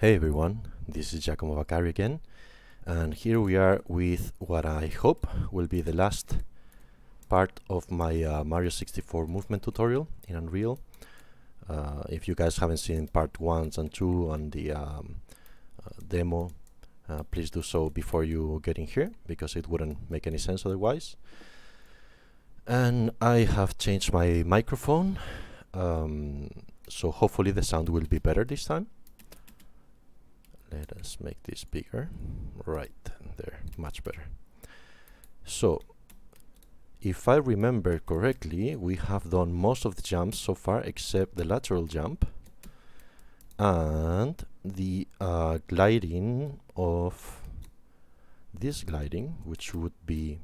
Hey everyone, this is Giacomo Vaccari again, and here we are with what I hope will be the last part of my Mario 64 movement tutorial in Unreal. If you guys haven't seen part 1 and 2 on the demo, please do so before you get in here, because it wouldn't make any sense otherwise. And I have changed my microphone, so hopefully the sound will be better this time. Let us make this bigger. Right there, much better. So, if I remember correctly, we have done most of the jumps so far except the lateral jump and the gliding of this gliding, which would be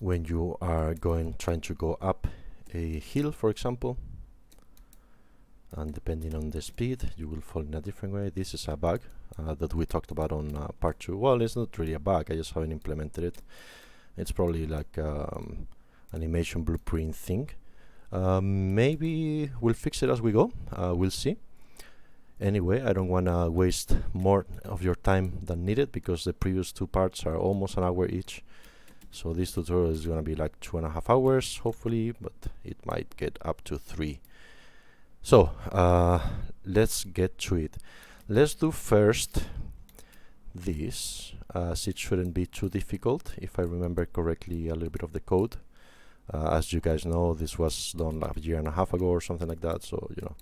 when you are trying to go up a hill, for example. And depending on the speed, you will fall in a different way. This is a bug that we talked about on part 2. Well, it's not really a bug, I just haven't implemented it. It's probably like animation blueprint thing. Maybe we'll fix it as we go. We'll see. Anyway, I don't want to waste more of your time than needed, because the previous two parts are almost an hour each. So this tutorial is going to be like 2.5 hours, hopefully, but it might get up to 3. So, let's get to it. Let's do first this, as it shouldn't be too difficult, if I remember correctly a little bit of the code. As you guys know, this was done like a year and a half ago or something like that, so, you know,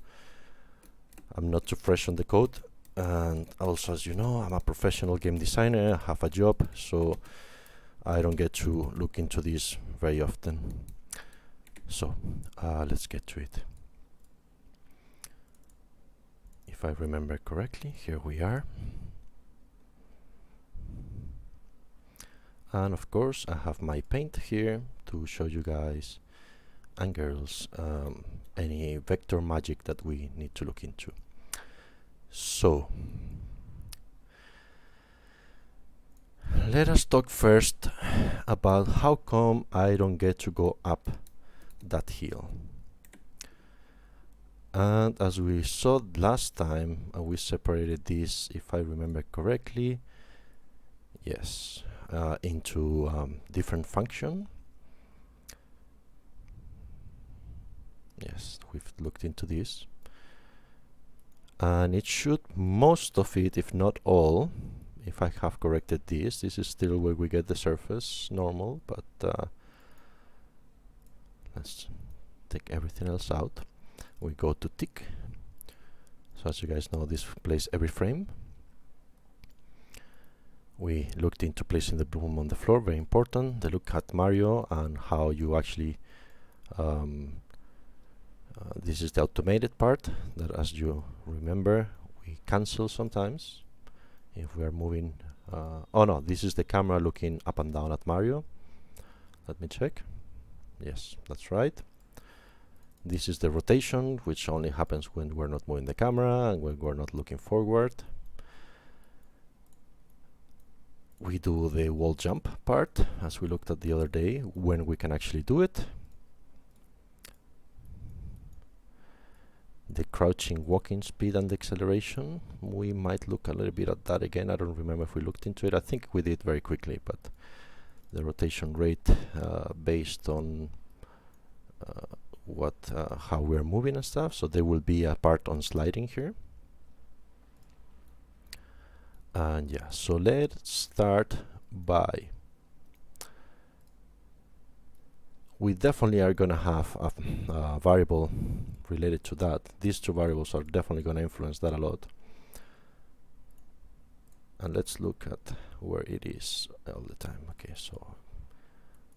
I'm not too fresh on the code. And also, as you know, I'm a professional game designer, I have a job, so I don't get to look into this very often. So, let's get to it. If I remember correctly, here we are. And of course, I have my paint here to show you guys and girls any vector magic that we need to look into. So, let us talk first about how come I don't get to go up that hill. And as we saw last time, we separated this, if I remember correctly, yes, into different function. Yes, we've looked into this. And it should, most of it, if not all, if I have corrected this is still where we get the surface normal, but let's take everything else out. We go to tick. So as you guys know, this plays every frame. We looked into placing the bloom on the floor, very important. The look at Mario and how you actually this is the automated part that, as you remember, we cancel sometimes if we are moving. Oh no, this is the camera looking up and down at Mario. Let me check. Yes, that's right. This is the rotation, which only happens when we're not moving the camera and when we're not looking forward. We do the wall jump part, as we looked at the other day, when we can actually do it. The crouching walking speed and the acceleration, we might look a little bit at that again. I don't remember if we looked into it. I think we did very quickly, but the rotation rate based on how we're moving and stuff. So there will be a part on sliding here. And yeah, so let's start by, we definitely are going to have a variable related to that. These two variables are definitely going to influence that a lot. And let's look at where it is all the time. Okay, so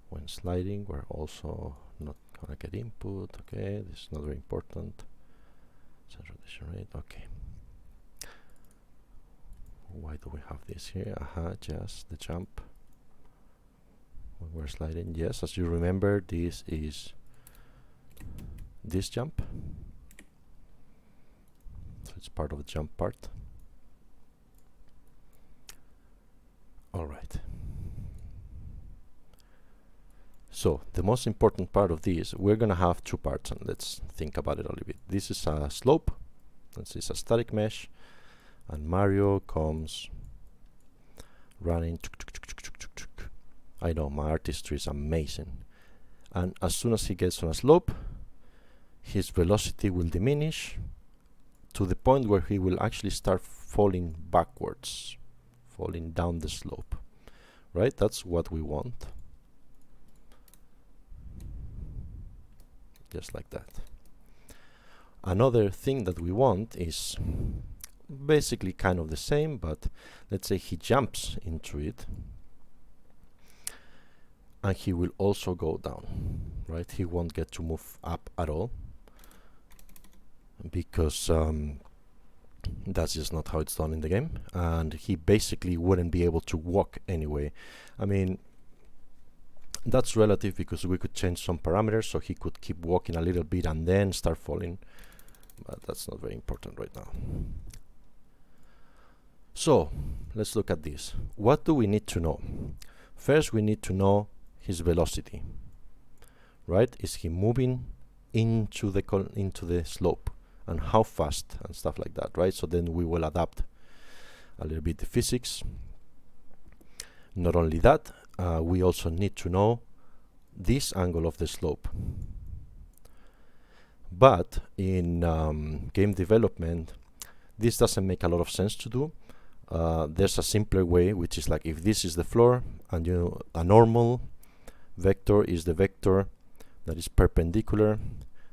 when sliding, we're also not going to get input. Okay, this is not very important. Center rotation rate. Okay. Why do we have this here? Just the jump when we're sliding. Yes, as you remember, this is this jump. So it's part of the jump part. All right. So the most important part of this, we're going to have two parts, and let's think about it a little bit. This is a slope, This is a static mesh, and Mario comes running. I know, my artistry is amazing. And as soon as he gets on a slope, his velocity will diminish to the point where he will actually start falling backwards, falling down the slope, right? That's what we want. Just like that. Another thing that we want is basically kind of the same, but let's say he jumps into it, and he will also go down, right? He won't get to move up at all, because that's just not how it's done in the game, and he basically wouldn't be able to walk anyway. I mean, that's relative, because we could change some parameters so he could keep walking a little bit and then start falling, but that's not very important right now. So let's look at this. What do we need to know? First, we need to know his velocity, right? Is he moving into the slope, and how fast, and stuff like that, right? So then we will adapt a little bit the physics. Not only that, we also need to know this angle of the slope. But in game development, this doesn't make a lot of sense to do. There's a simpler way, which is like, if this is the floor, and a normal vector is the vector that is perpendicular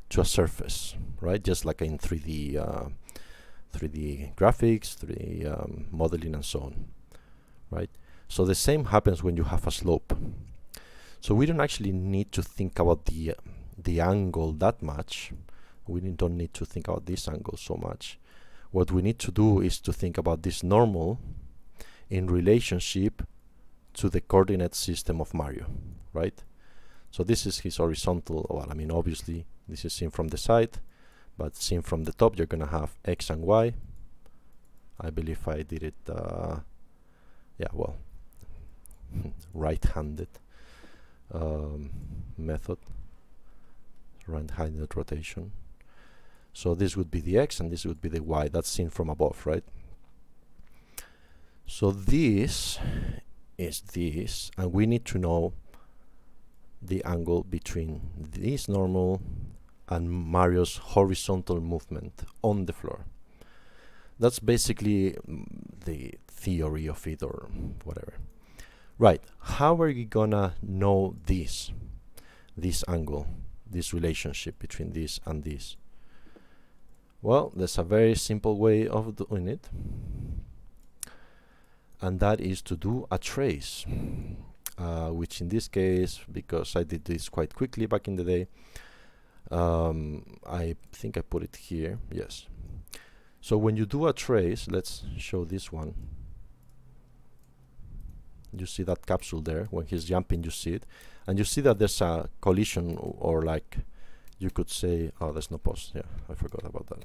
to a surface, right? Just like in 3D graphics, 3D modeling, and so on, right? So the same happens when you have a slope. So we don't actually need to think about the angle that much. We don't need to think about this angle so much. What we need to do is to think about this normal in relationship to the coordinate system of Mario, right? So this is his horizontal. Well, I mean, obviously this is seen from the side, but seen from the top, you're gonna have X and Y. I believe I did it, yeah, well, right-handed method, right-handed rotation. So this would be the X, and this would be the Y. That's seen from above, right? So this is this, and we need to know the angle between this normal and Mario's horizontal movement on the floor. That's basically the theory of it, or whatever. Right, how are you gonna know this angle, this relationship between this and this? Well, there's a very simple way of doing it, and that is to do a trace, which in this case, because I did this quite quickly back in the day, I think I put it here, yes. So when you do a trace, let's show this one. You see that capsule there. When he's jumping, you see it, and you see that there's a collision, or like you could say, oh, there's no pause. Yeah, I forgot about that.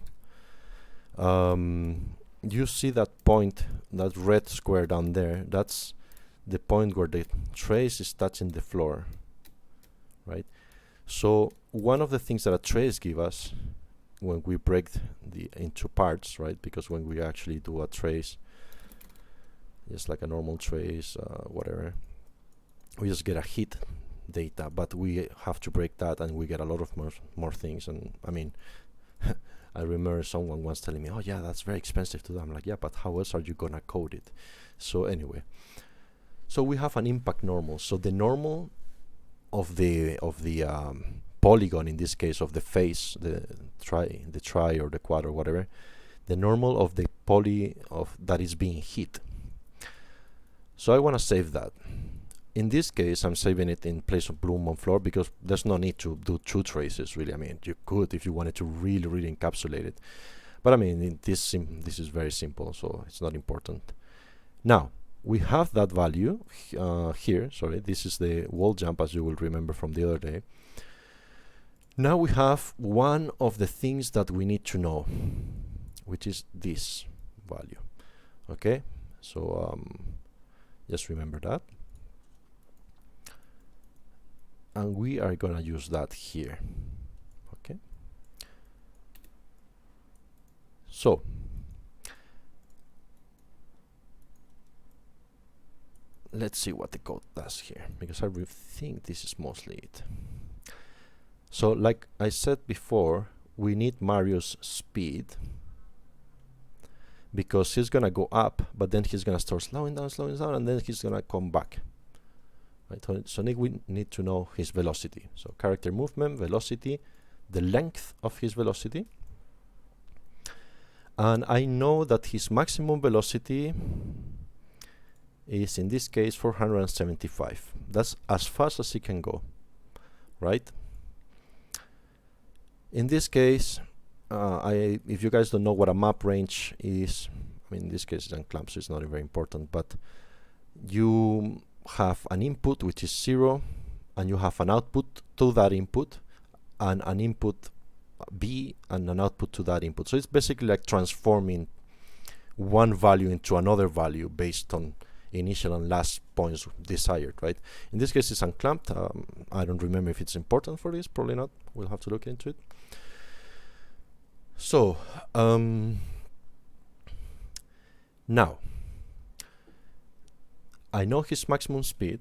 You see that point, that red square down there. That's the point where the trace is touching the floor, right? So one of the things that a trace gives us when we break into parts, right? Because when we actually do a trace, just like a normal trace, whatever, we just get a hit data, but we have to break that, and we get a lot of more things. And I mean, I remember someone once telling me, oh yeah, that's very expensive to do. I'm like, yeah, but how else are you gonna code it? So anyway, so we have an impact normal. So the normal of the polygon, in this case of the face, the tri or the quad or whatever, the normal of the poly of that is being hit. So I want to save that. In this case, I'm saving it in place of bloom on floor, because there's no need to do two traces, really. I mean, you could if you wanted to really encapsulate it, but I mean, this is very simple, so it's not important. Now we have that value here. Sorry, this is the wall jump, as you will remember from the other day. Now we have one of the things that we need to know, which is this value. Okay, so just remember that, and we are gonna use that here. Okay, So let's see what the code does here, because I think this is mostly it. So like I said before, we need Mario's speed, because he's gonna go up, but then he's gonna start slowing down, and then he's gonna come back. Right? So we need to know his velocity. So character movement, velocity, the length of his velocity. And I know that his maximum velocity is, in this case, 475. That's as fast as he can go, right? In this case, if you guys don't know what a map range is, I mean, in this case it's unclamped, so it's not very important, but you have an input which is 0, and you have an output to that input, and an input B and an output to that input. So it's basically like transforming one value into another value based on initial and last points desired, right? In this case it's unclamped. I don't remember if it's important for this, probably not. We'll have to look into it. So now I know his maximum speed,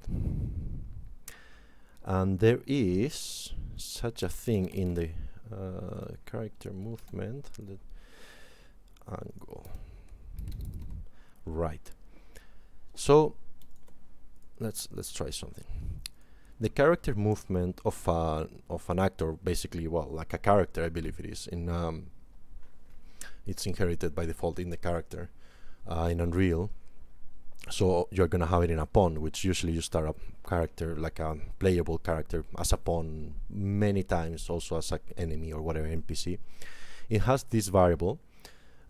and there is such a thing in the character movement, the angle, right? So let's try something. The character movement of an actor, basically, well, like a character, I believe it is, in it's inherited by default in the character in Unreal. So you're gonna have it in a pawn, which usually you start a character, like a playable character, as a pawn many times, also as an enemy or whatever NPC. It has this variable,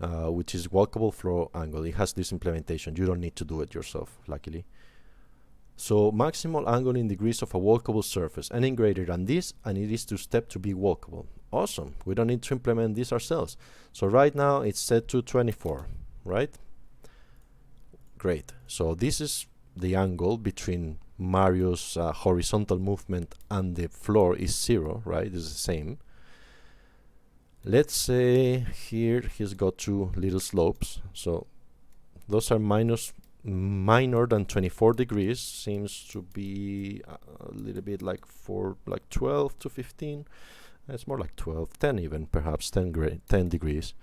which is walkable floor angle. It has this implementation. You don't need to do it yourself, luckily. So maximal angle in degrees of a walkable surface, any greater than this, and it is to step to be walkable. Awesome. We don't need to implement this ourselves. So right now it's set to 24, right? Great. So this is the angle between Mario's horizontal movement and the floor is 0, right? It's the same. Let's say here he's got 2 little slopes. So those are minor than 24 degrees. Seems to be a little bit like 12 to 15. It's more like 12, 10 even, perhaps 10 degrees.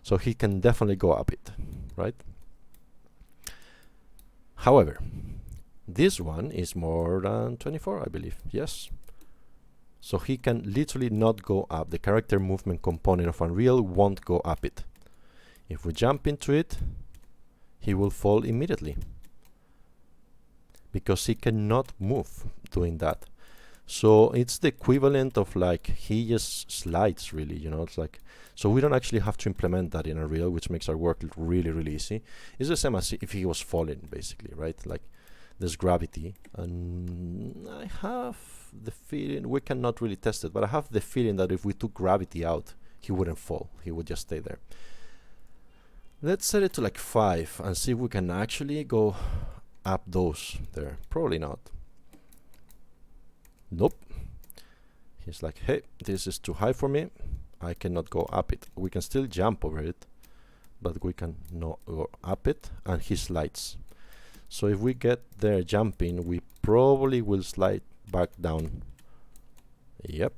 So he can definitely go up it, right? However, this one is more than 24, I believe. Yes. So he can literally not go up. The character movement component of Unreal won't go up it. If we jump into it, he will fall immediately, because he cannot move doing that. So it's the equivalent of like he just slides, really, you know. It's like, so we don't actually have to implement that in Unreal, which makes our work really, really easy. It's the same as if he was falling, basically, right? Like there's gravity, and I have the feeling, we cannot really test it, but I have the feeling that if we took gravity out, he wouldn't fall. He would just stay there. Let's set it to like 5 and see if we can actually go up those there. Probably not. Nope. He's like, hey, this is too high for me. I cannot go up it. We can still jump over it, but we can not go up it, and he slides. So if we get there jumping, we probably will slide back down. Yep.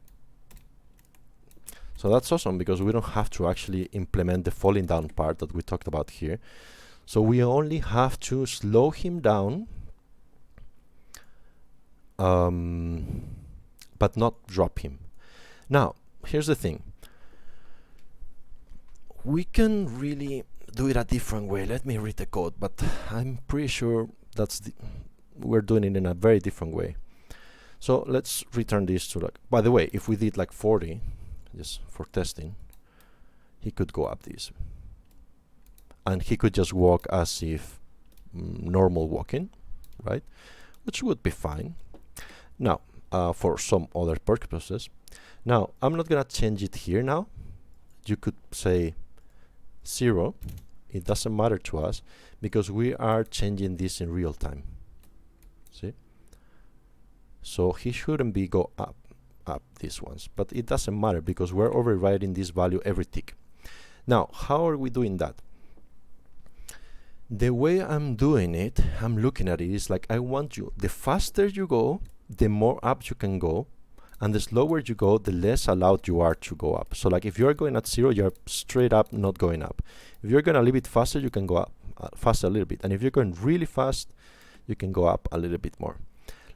So that's awesome, because we don't have to actually implement the falling down part that we talked about here. So we only have to slow him down, but not drop him. Now, here's the thing. We can really do it a different way. Let me read the code, but I'm pretty sure we're doing it in a very different way. So let's return this to like, by the way, if we did like 40, just for testing, he could go up this. And he could just walk as if normal walking, right? Which would be fine. Now, for some other purposes. Now, I'm not gonna change it here now. You could say 0. It doesn't matter to us, because we are changing this in real time. See? So he shouldn't be go up these ones, but it doesn't matter, because we're overriding this value every tick. Now, how are we doing that? The way I'm doing it, I'm looking at it, is like I want you, the faster you go, the more up you can go, and the slower you go, the less allowed you are to go up. So like if you're going at 0, you're straight up, not going up. If you're going a little bit faster, you can go up faster a little bit. And if you're going really fast, you can go up a little bit more.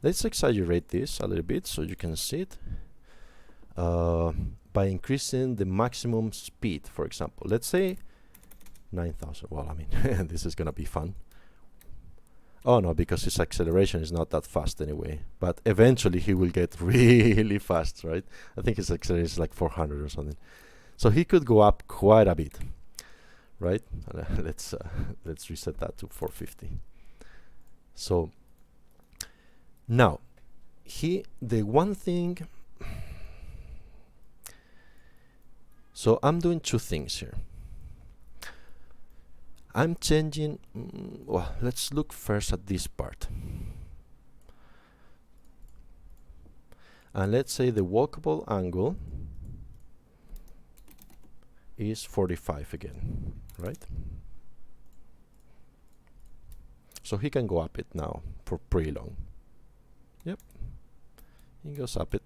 Let's exaggerate this a little bit so you can see it. By increasing the maximum speed, for example. Let's say 9,000. Well, I mean, this is going to be fun. Oh no, because his acceleration is not that fast anyway. But eventually he will get really fast, right? I think his acceleration is like 400 or something. So he could go up quite a bit, right? Let's reset that to 450. So now, the one thing. So I'm doing two things here. I'm changing, well, let's look first at this part. And let's say the walkable angle is 45 again, right? So he can go up it now for pretty long. Yep, he goes up it.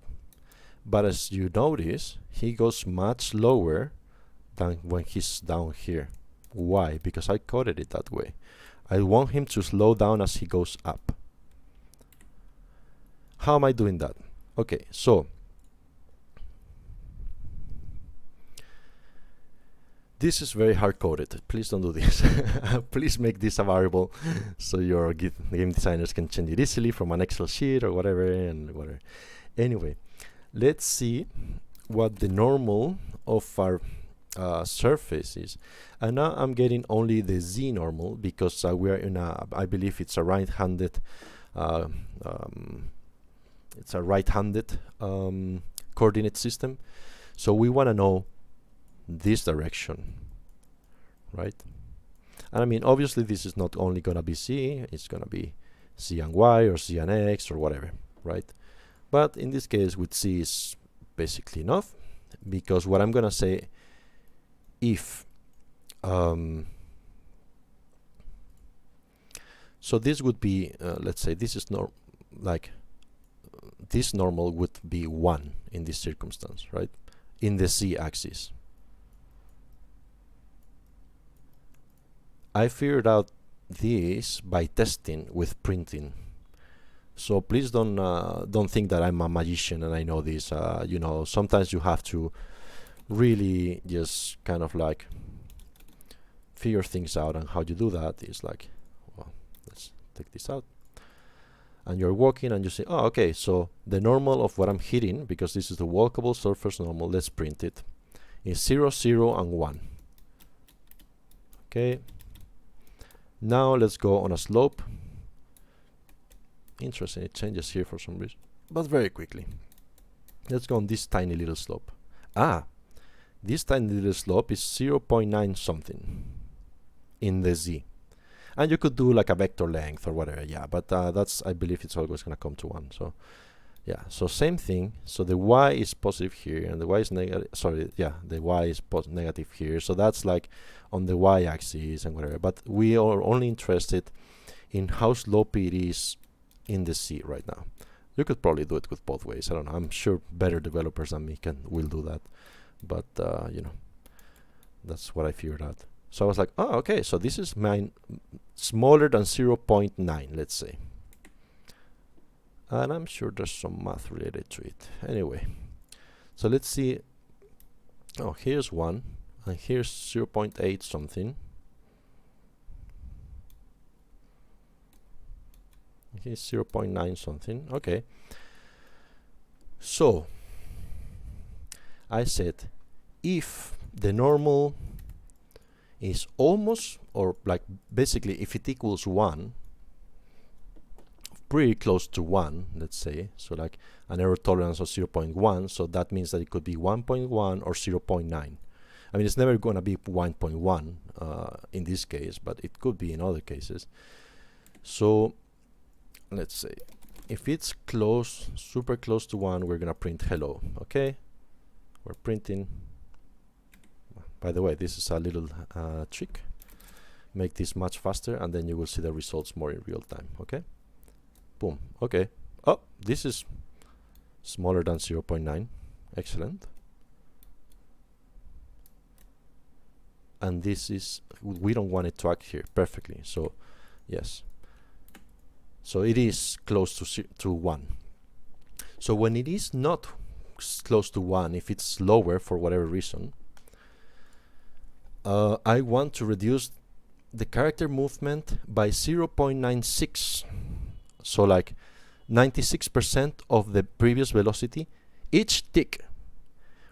But as you notice, he goes much lower than when he's down here. Why? Because I coded it that way. I want him to slow down as he goes up. How am I doing that? Okay, so this is very hard coded. Please don't do this. Please make this a variable so your game designers can change it easily from an Excel sheet or whatever and whatever. Anyway, let's see what the normal of our surface is. And now I'm getting only the Z normal because we're in a, I believe it's a right-handed coordinate system. So we want to know this direction, right? And I mean, obviously this is not only going to be Z, it's going to be Z and Y or Z and X or whatever, right? But in this case with Z is basically enough, because what I'm going to say, if so this would be let's say this is this normal would be 1 in this circumstance, right, in the Z axis. I figured out this by testing with printing, so please don't think that I'm a magician and I know this. You know, sometimes you have to really just kind of like figure things out, and how you do that is like, well, let's take this out, and you're walking and you say, oh, okay, so the normal of what I'm hitting, because this is the walkable surface normal, let's print it, is 0, 0 and 1. Okay, now let's go on a slope. Interesting, it changes here for some reason, but very quickly. Let's go on this tiny little slope. This tiny little slope is 0.9 something in the Z. And you could do like a vector length or whatever, yeah, but that's, I believe it's always going to come to 1. So yeah, so same thing. So the Y is positive here and the Y is negative, sorry, yeah, the Y is negative here. So that's like on the Y axis and whatever, but we are only interested in how slopey it is in the Z right now. You could probably do it with both ways. I don't know, I'm sure better developers than me will do that. But you know, that's what I figured out. So I was like, oh, okay, so this is mine smaller than 0.9, let's say. And I'm sure there's some math related to it. Anyway, so let's see. Oh, here's 1, and here's 0.8 something. Here's 0.9 something. Okay. So I said, if the normal is almost, or like basically if it equals 1, pretty close to 1, let's say, so like an error tolerance of 0.1, so that means that it could be 1.1 or 0.9. I mean, it's never going to be 1.1 in this case, but it could be in other cases. So let's say if it's close, super close to 1, we're going to print hello. Okay, we're printing. By the way, this is a little trick. Make this much faster, and then you will see the results more in real time. Okay, boom. Okay, oh, this is smaller than 0.9. Excellent. And this is, we don't want it to act here perfectly, so yes, so it is close to 1. So when it is not close to 1, if it's lower for whatever reason, I want to reduce the character movement by 0.96, so like 96% of the previous velocity each tick,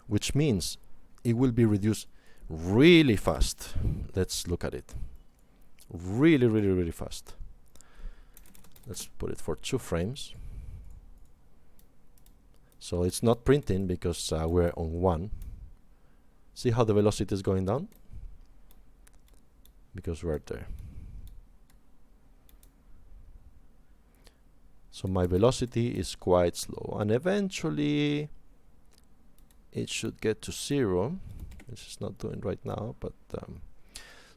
which means it will be reduced really fast. Let's look at it. Really fast. Let's put it for 2 frames. So it's not printing because we're on 1. See how the velocity is going down? Because we're there. So my velocity is quite slow, and eventually it should get to 0. This is not doing right now, but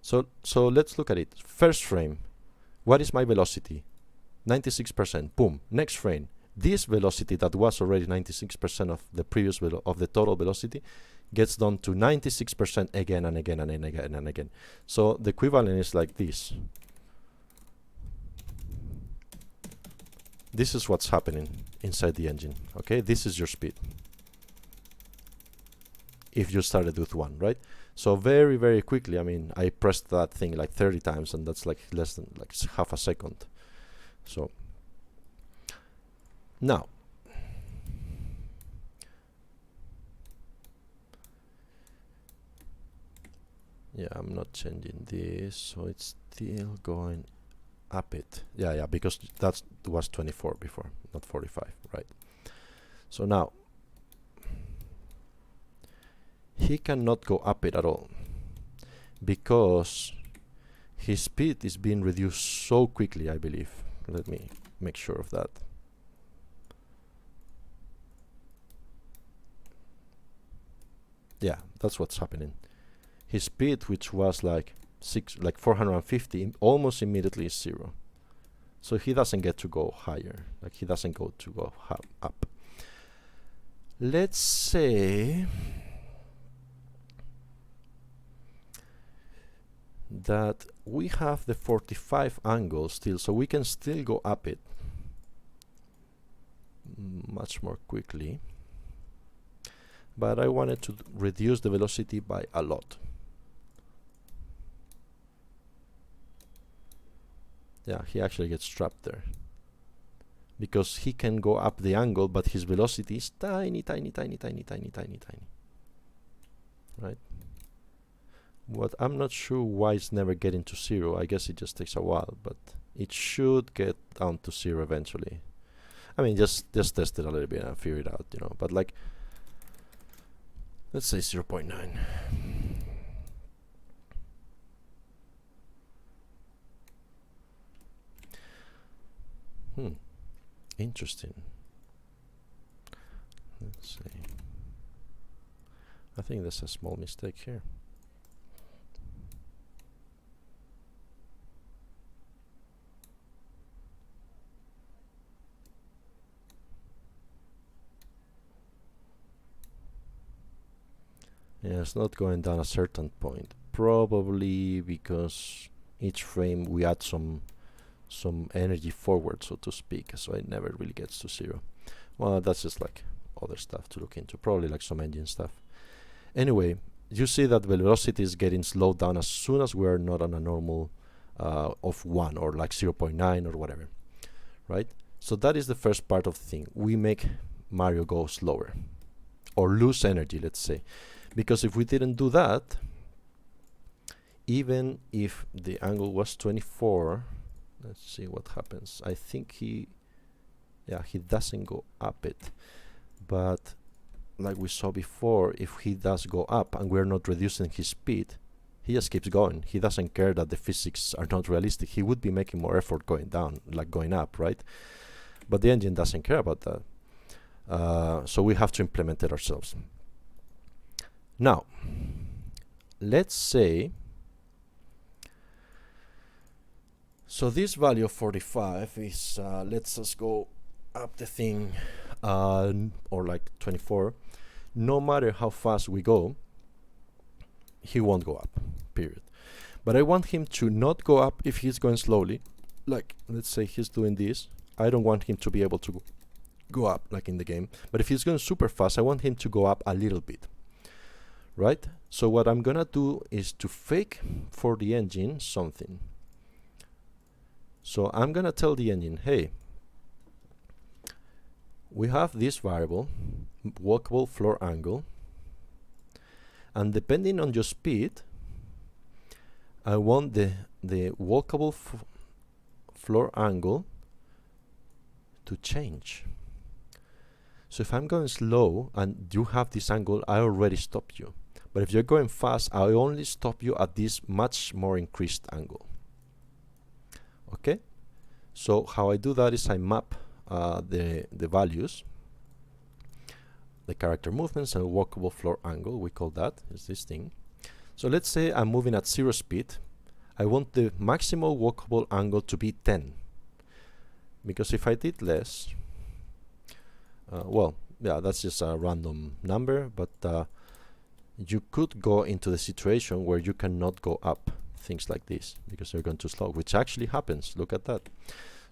so let's look at it. First frame, what is my velocity? 96%. Boom. Next frame, this velocity that was already 96% of the previous of the total velocity gets down to 96% again and again and again and again. So the equivalent is like this. This is what's happening inside the engine. Okay, this is your speed if you started with 1, right? So very quickly, I mean, I pressed that thing like 30 times, and that's like less than like half a second. So now yeah, I'm not changing this, so it's still going up it. Yeah, because that was 24 before, not 45, right? So now he cannot go up it at all because his speed is being reduced so quickly, I believe. Let me make sure of that. Yeah, that's what's happening. His speed, which was like 450, almost immediately is 0. So he doesn't get to go higher. Like he doesn't go to go up. Let's say that we have the 45 angle still, so we can still go up it much more quickly, but I wanted to reduce the velocity by a lot. Yeah, he actually gets trapped there because he can go up the angle, but his velocity is tiny, right? What I'm not sure why it's never getting to 0. I guess it just takes a while, but it should get down to 0 eventually. I mean, just test it a little bit and figure it out, you know. But like, let's say 0.9. Interesting. Let's see. I think there's a small mistake here. Yeah, it's not going down a certain point. Probably because each frame we add some energy forward, so to speak, so it never really gets to 0. Well, that's just like other stuff to look into, probably like some engine stuff. Anyway, you see that velocity is getting slowed down as soon as we are not on a normal of 1 or like 0.9 or whatever, right? So that is the first part of the thing. We make Mario go slower or lose energy, let's say, because if we didn't do that, even if the angle was 24, let's see what happens. I think he doesn't go up it, but like we saw before, if he does go up and we're not reducing his speed, he just keeps going. He doesn't care that the physics are not realistic. He would be making more effort going down, like going up, right? But the engine doesn't care about that. So we have to implement it ourselves. Now, let's say, so this value of 45 is, let's just go up the thing, or like 24. No matter how fast we go, he won't go up, period. But I want him to not go up if he's going slowly. Like, let's say he's doing this. I don't want him to be able to go up like in the game. But if he's going super fast, I want him to go up a little bit. Right? So what I'm gonna do is to fake for the engine something. So I'm gonna tell the engine, hey, we have this variable, walkable floor angle, and depending on your speed, I want the walkable floor angle to change. So if I'm going slow and you have this angle, I already stop you. But if you're going fast, I only stop you at this much more increased angle. Okay? So how I do that is I map the values, the character movements and walkable floor angle, we call that, is this thing. So let's say I'm moving at 0 speed. I want the maximal walkable angle to be 10. Because if I did less, well, yeah, that's just a random number, but you could go into the situation where you cannot go up, things like this, because they're going too slow, which actually happens. Look at that.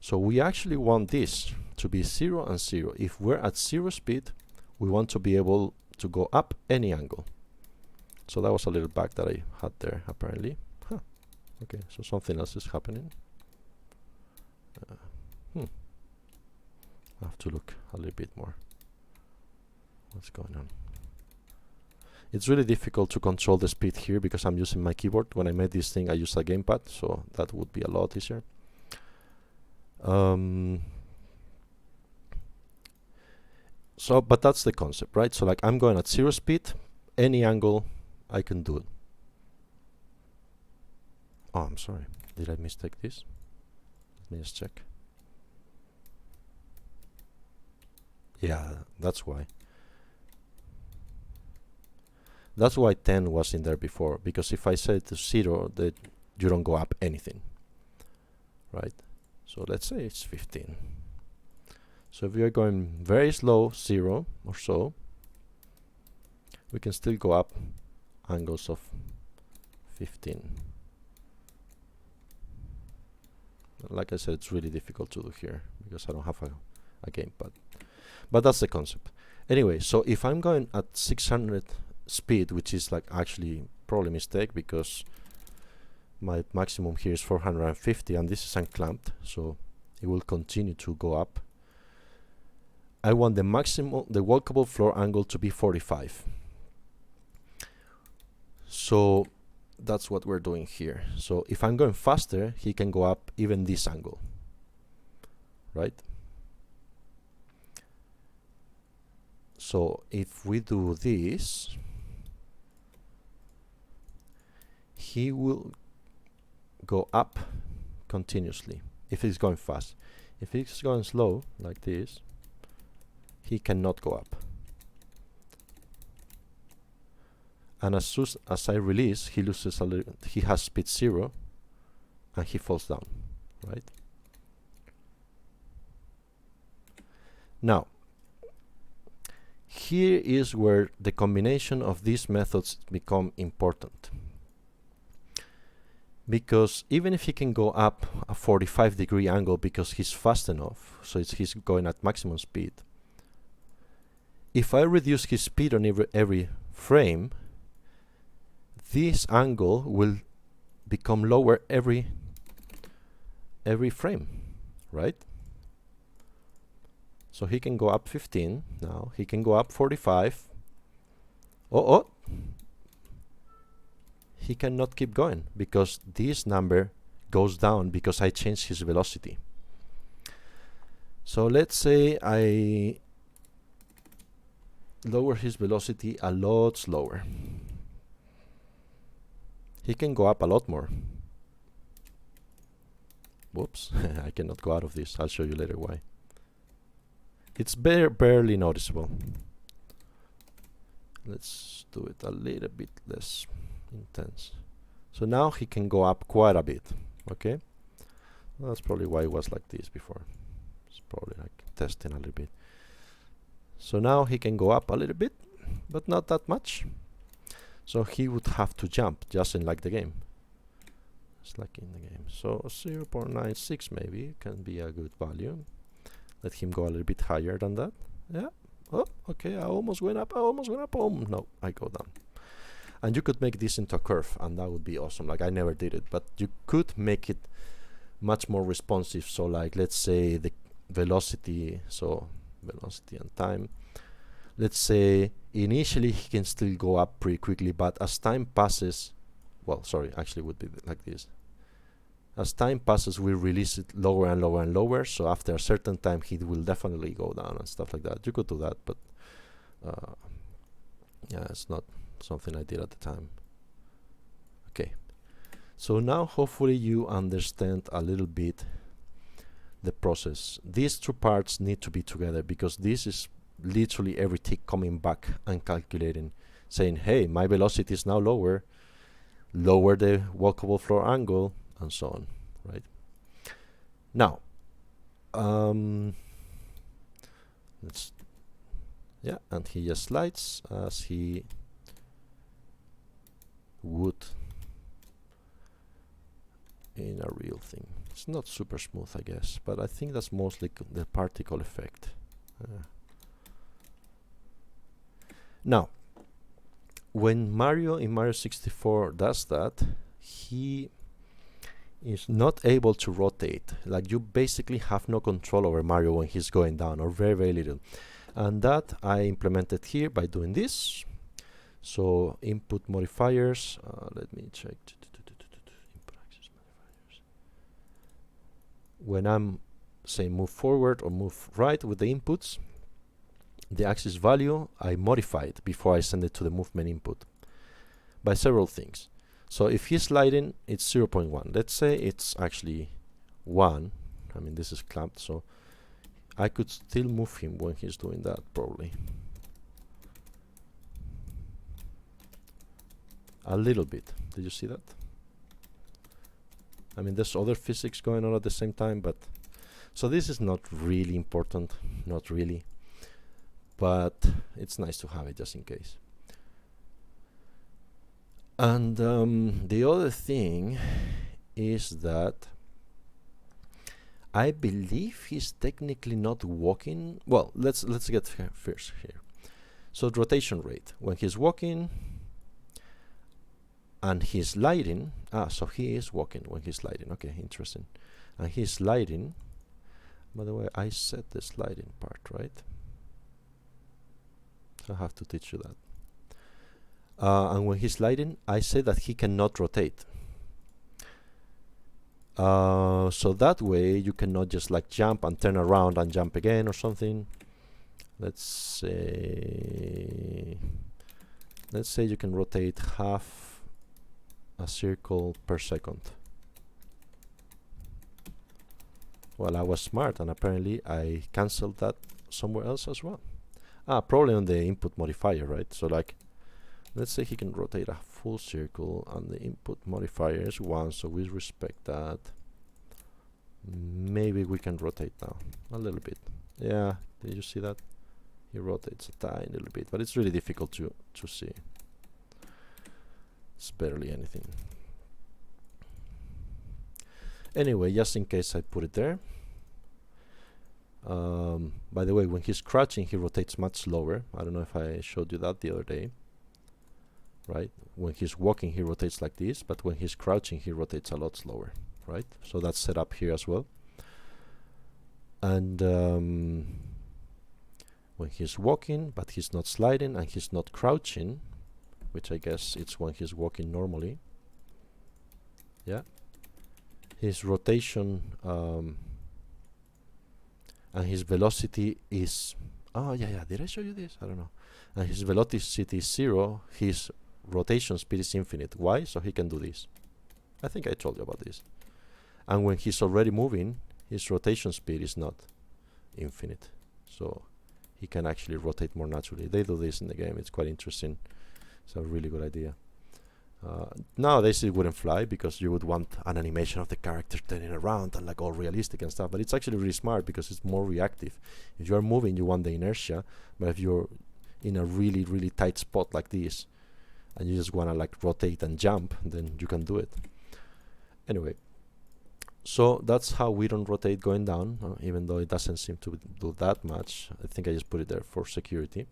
So we actually want this to be 0 and 0. If we're at 0 speed, we want to be able to go up any angle. So that was a little bug that I had there, apparently. Huh. Okay, so something else is happening. I have to look a little bit more. What's going on? It's really difficult to control the speed here because I'm using my keyboard. When I made this thing, I used a gamepad, so that would be a lot easier. So, but that's the concept, right? So like I'm going at 0 speed, any angle I can do it. Oh, I'm sorry. Did I mistake this? Let me just check. Yeah, that's why. That's why 10 was in there before, because if I set to 0, that you don't go up anything, right? So let's say it's 15. So if we are going very slow, 0 or so, we can still go up angles of 15. Like I said, it's really difficult to do here because I don't have a gamepad. But that's the concept. Anyway, so if I'm going at 600 speed, which is like actually probably a mistake because my maximum here is 450 and this is unclamped, so it will continue to go up. I want the maximum, the walkable floor angle to be 45. So that's what we're doing here. So if I'm going faster, he can go up even this angle, right? So if we do this, he will go up continuously if he's going fast. If he's going slow, like this, he cannot go up. And as soon as I release, he loses a little, he has speed 0 and he falls down, right? Now, here is where the combination of these methods become important. Because even if he can go up a 45-degree angle because he's fast enough, so he's going at maximum speed, if I reduce his speed on every frame, this angle will become lower every frame, right? So he can go up 15 now, he can go up 45. Oh, he cannot keep going because this number goes down because I changed his velocity. So let's say I lower his velocity a lot slower. He can go up a lot more. Whoops, I cannot go out of this. I'll show you later why. It's barely noticeable. Let's do it a little bit less. intense. So now he can go up quite a bit. Okay, well, that's probably why it was like this before. It's probably like testing a little bit. So now he can go up a little bit, but not that much. So he would have to jump, just in like the game. It's like in the game. So 0.96 maybe can be a good value. Let him go a little bit higher than that. Yeah. Oh, okay. I almost went up. Oh, no, I go down. And you could make this into a curve, and that would be awesome. Like, I never did it, but you could make it much more responsive. So like, let's say the velocity, so velocity and time. Let's say initially he can still go up pretty quickly, but as time passes, well, sorry, actually would be like this. As time passes, we release it lower and lower and lower. So after a certain time, he will definitely go down and stuff like that. You could do that, but yeah, it's not something I did at the time. Okay, so now hopefully you understand a little bit the process. These two parts need to be together, because this is literally every tick coming back and calculating, saying, hey, my velocity is now lower the walkable floor angle, and so on, right? Now, let's, yeah, and he just slides as he would in a real thing. It's not super smooth, I guess, but I think that's mostly the particle effect. Now, when Mario in Mario 64 does that, he is not able to rotate. Like, you basically have no control over Mario when he's going down, or very, very little. And that I implemented here by doing this. So input modifiers, let me check. Input axis modifiers. When I'm saying move forward or move right with the inputs, the axis value I modify it before I send it to the movement input by several things. So if he's sliding, it's 0.1. Let's say it's actually 1. I mean, this is clamped, so I could still move him when he's doing that, probably. A little bit. Did you see that? I mean, there's other physics going on at the same time, but so this is not really important, not really, but it's nice to have it just in case. And the other thing is that I believe he's technically not walking. Well, let's get first here. So rotation rate when he's walking and he's sliding. So he is walking when he's sliding. Okay, interesting. And he's sliding. By the way, I set the sliding part, right? So I have to teach you that. And when he's sliding, I say that he cannot rotate. So that way you cannot just like jump and turn around and jump again or something. Let's say you can rotate half a circle per second. Well, I was smart, and apparently I cancelled that somewhere else as well. Probably on the input modifier, right? So like, let's say he can rotate a full circle and the input modifier is 1, so we respect that. Maybe we can rotate now a little bit. Yeah, did you see that? He rotates a tiny little bit, but it's really difficult to see. It's barely anything. Anyway, just in case I put it there. By the way, when he's crouching, he rotates much slower. I don't know if I showed you that the other day. Right? When he's walking, he rotates like this, but when he's crouching, he rotates a lot slower. Right? So that's set up here as well. And when he's walking, but he's not sliding and he's not crouching, which I guess it's when he's walking normally. Yeah. His rotation and his velocity is, did I show you this? I don't know. And his velocity is 0, his rotation speed is infinite. Why? So he can do this. I think I told you about this. And when he's already moving, his rotation speed is not infinite. So he can actually rotate more naturally. They do this in the game. It's quite interesting. It's a really good idea. Nowadays it wouldn't fly because you would want an animation of the character turning around and like all realistic and stuff, but it's actually really smart because it's more reactive. If you are moving, you want the inertia, but if you're in a really tight spot like this and you just want to like rotate and jump, then you can do it. Anyway, so that's how we don't rotate going down, even though it doesn't seem to do that much. I think I just put it there for security.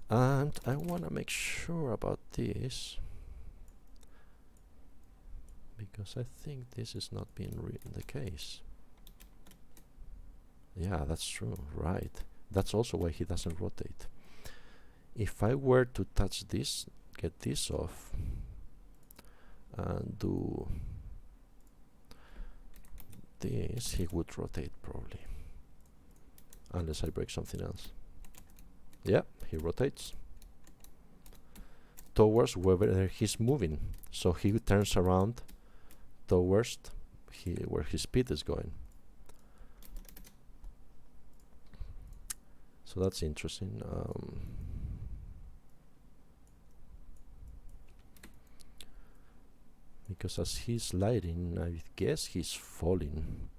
And I want to make sure about this, because I think this is not being the case. Yeah, that's true, right. That's also why he doesn't rotate. If I were to touch this, get this off, and do this, he would rotate probably. Unless I break something else. Yeah, he rotates towards wherever he's moving. So he turns around towards where his speed is going. So that's interesting. Because as he's sliding, I guess he's falling.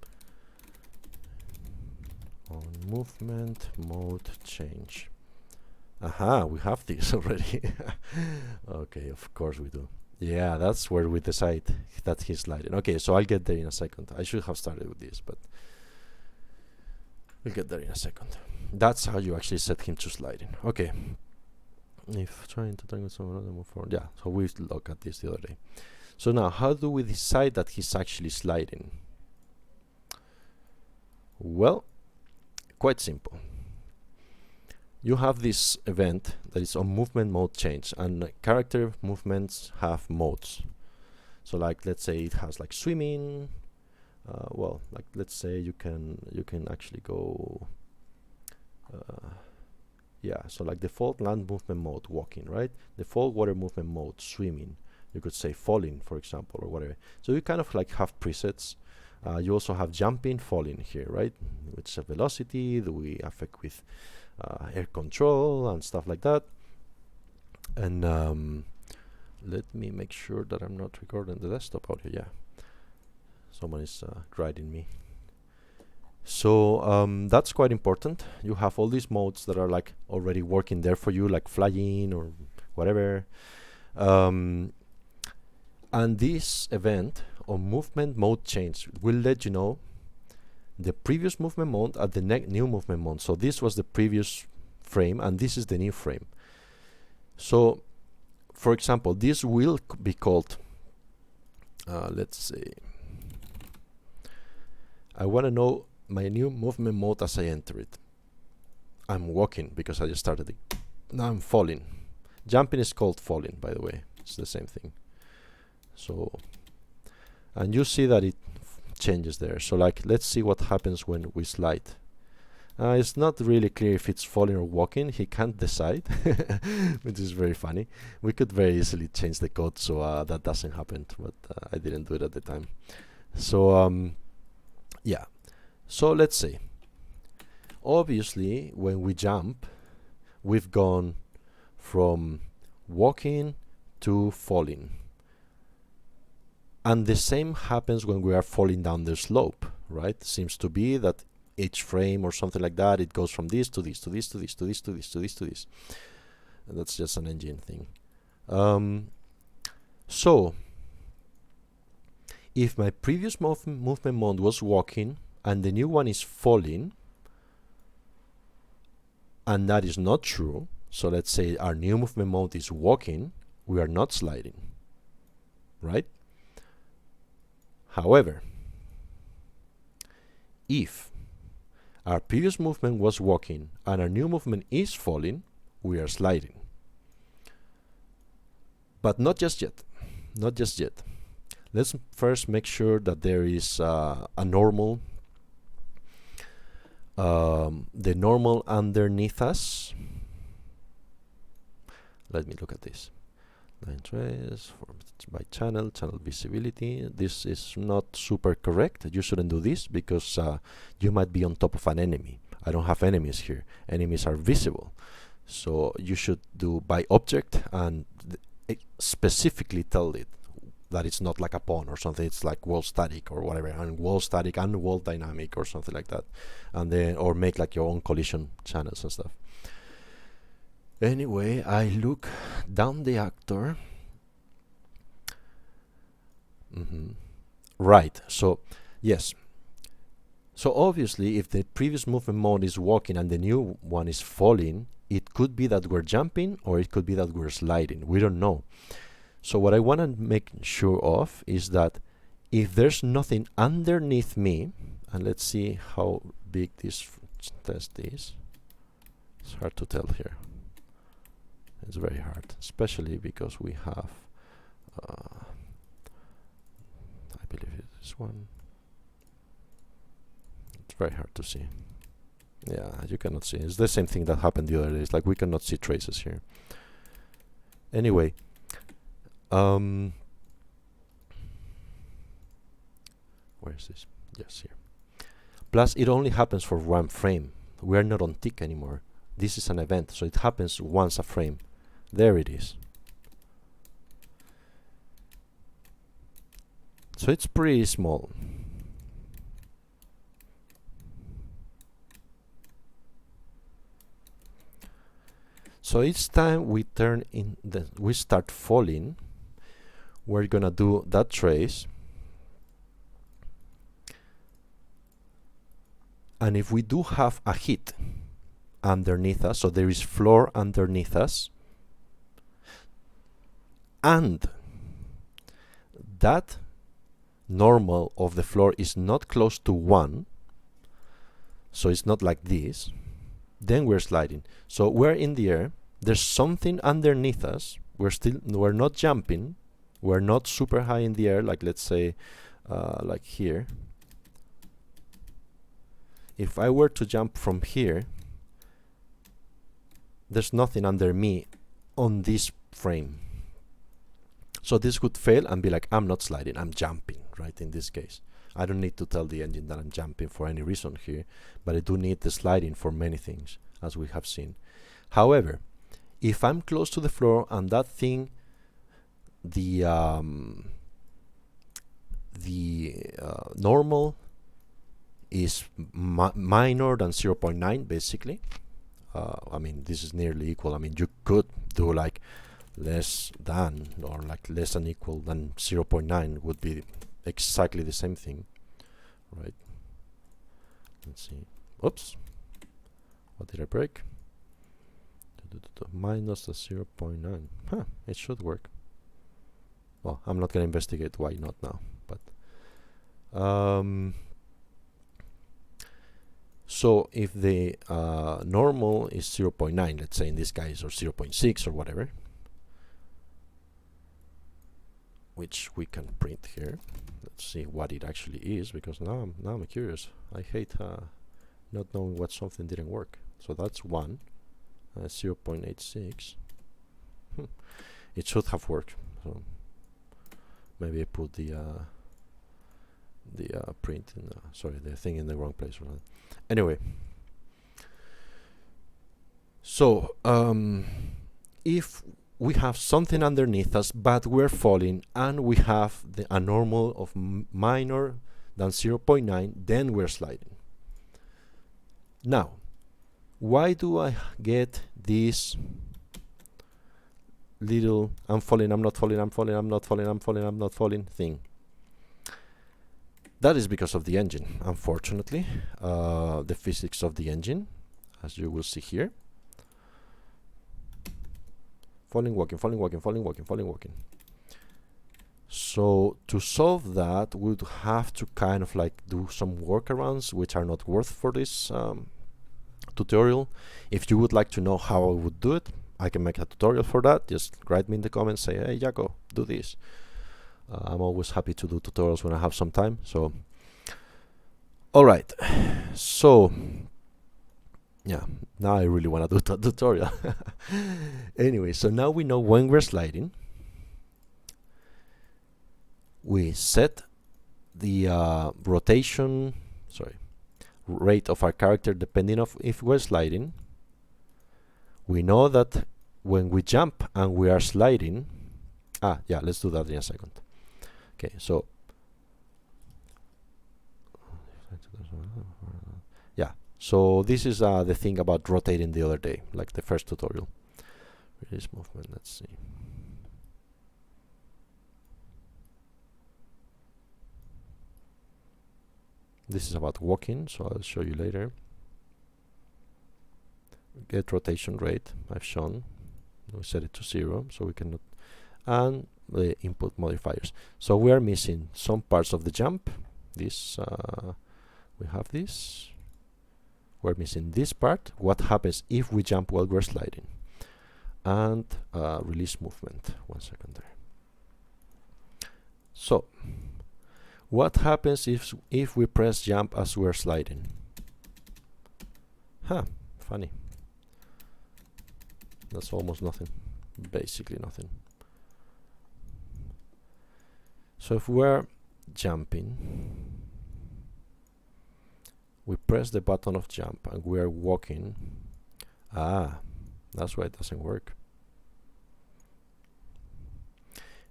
On movement mode change. Aha, we have this already. Okay, of course we do. Yeah, that's where we decide that he's sliding. Okay, so I'll get there in a second. I should have started with this, but we'll get there in a second. That's how you actually set him to sliding. Okay. If trying to target someone else, move forward. Yeah, so we looked at this the other day. So now, how do we decide that he's actually sliding? Well, quite simple. You have this event that is on movement mode change, and character movements have modes. So like, let's say it has like swimming. Well, like let's say you can actually go. Yeah, so like default land movement mode, walking, right? Default water movement mode, swimming. You could say falling, for example, or whatever. So you kind of like have presets. You also have jumping, falling here, right? Which is a velocity that we affect with air control and stuff like that. And let me make sure that I'm not recording the desktop audio. Yeah, someone is writing me. So that's quite important. You have all these modes that are like already working there for you, like flying or whatever. And this event on movement mode change will let you know the previous movement mode at the new movement mode. So this was the previous frame and this is the new frame. So for example, this will be called, let's say, I want to know my new movement mode as I enter it. I'm walking because I just started it. Now I'm falling. Jumping is called falling, by the way. It's the same thing. So, and you see that it changes there. So like, let's see what happens when we slide. It's not really clear if it's falling or walking. He can't decide, which is very funny. We could very easily change the code so that doesn't happen, but I didn't do it at the time. So yeah. So let's say, obviously, when we jump, we've gone from walking to falling. And the same happens when we are falling down the slope, right? Seems to be that each frame or something like that, it goes from this to this, to this, to this, to this, to this, to this, to this. And that's just an engine thing. So, if my previous movement mode was walking, and the new one is falling, and that is not true, so let's say our new movement mode is walking, we are not sliding, right? However, if our previous movement was walking and our new movement is falling, we are sliding. But not just yet, not just yet. Let's first make sure that there is a normal, the normal underneath us. Let me look at this. Line trace by channel visibility. This is not super correct. You shouldn't do this because you might be on top of an enemy. I don't have enemies here. Enemies are visible. So you should do by object, and specifically tell it that it's not like a pawn or something. It's like wall static or whatever, and wall static and wall dynamic or something like that, and then or make like your own collision channels and stuff. Anyway, I look down the actor. Right, so yes, so obviously if the previous movement mode is walking and the new one is falling, it could be that we're jumping or it could be that we're sliding. We don't know. So what I want to make sure of is that if there's nothing underneath me, and let's see how big this test is. It's hard to tell here. It's very hard, especially because we have I believe it's this one. It's very hard to see. Yeah, you cannot see. It's the same thing that happened the other day. It's like we cannot see traces here. Anyway, where is this? Yes, here. Plus, it only happens for one frame. We are not on tick anymore. This is an event, so it happens once a frame. There it is. So it's pretty small. So each time we turn in we start falling, we're gonna do that trace. And if we do have a hit underneath us, so there is floor underneath us, and that normal of the floor is not close to 1, so it's not like this, then we're sliding. So we're in the air, there's something underneath us, we're not jumping, we're not super high in the air, like let's say like here. If I were to jump from here, there's nothing under me on this frame. So this would fail and be like, I'm not sliding, I'm jumping, right? In this case, I don't need to tell the engine that I'm jumping for any reason here, but I do need the sliding for many things, as we have seen. However, if I'm close to the floor and that thing, the normal is minor than 0.9, basically. I mean, this is nearly equal. I mean, you could do like less than or like less than equal than 0.9 would be exactly the same thing, right? Let's see. Oops. What did I break? Minus the 0.9. Huh, it should work. Well, I'm not going to investigate why not now, but so if the normal is 0.9, let's say in this case, or 0.6 or whatever, which we can print here. Let's see what it actually is, because now I'm curious. I hate not knowing what something didn't work. So that's 1, 0.86. It should have worked. So maybe I put the print in sorry, the thing in the wrong place. Right? Anyway, so if we have something underneath us, but we're falling, and we have a normal of minor than 0.9, then we're sliding. Now, why do I get this little I'm falling, I'm not falling, I'm falling, I'm not falling, I'm falling, I'm not falling thing? That is because of the engine, unfortunately. The physics of the engine, as you will see here. Falling, walking, falling, walking, falling, walking, falling, walking. So to solve that, we would have to kind of like do some workarounds, which are not worth for this tutorial. If you would like to know how I would do it, I can make a tutorial for that. Just write me in the comments, say, hey, Jaco, do this. I'm always happy to do tutorials when I have some time. So, all right. So, yeah, now I really want to do the tutorial. Anyway, so now we know when we're sliding. We set the rotation, rate of our character depending on if we're sliding. We know that when we jump and we are sliding, Yeah, let's do that in a second. Okay, so yeah, so this is the thing about rotating the other day, like the first tutorial. Release movement, let's see. This is about walking, so I'll show you later. Get rotation rate, I've shown. We set it to 0, so we cannot. And the input modifiers. So we are missing some parts of the jump. This, we have this. We're missing this part. What happens if we jump while we're sliding? And release movement. 1 second there. So, what happens if we press jump as we're sliding? Funny. That's almost nothing. Basically nothing. So if we're jumping, we press the button of jump and we're walking. That's why it doesn't work.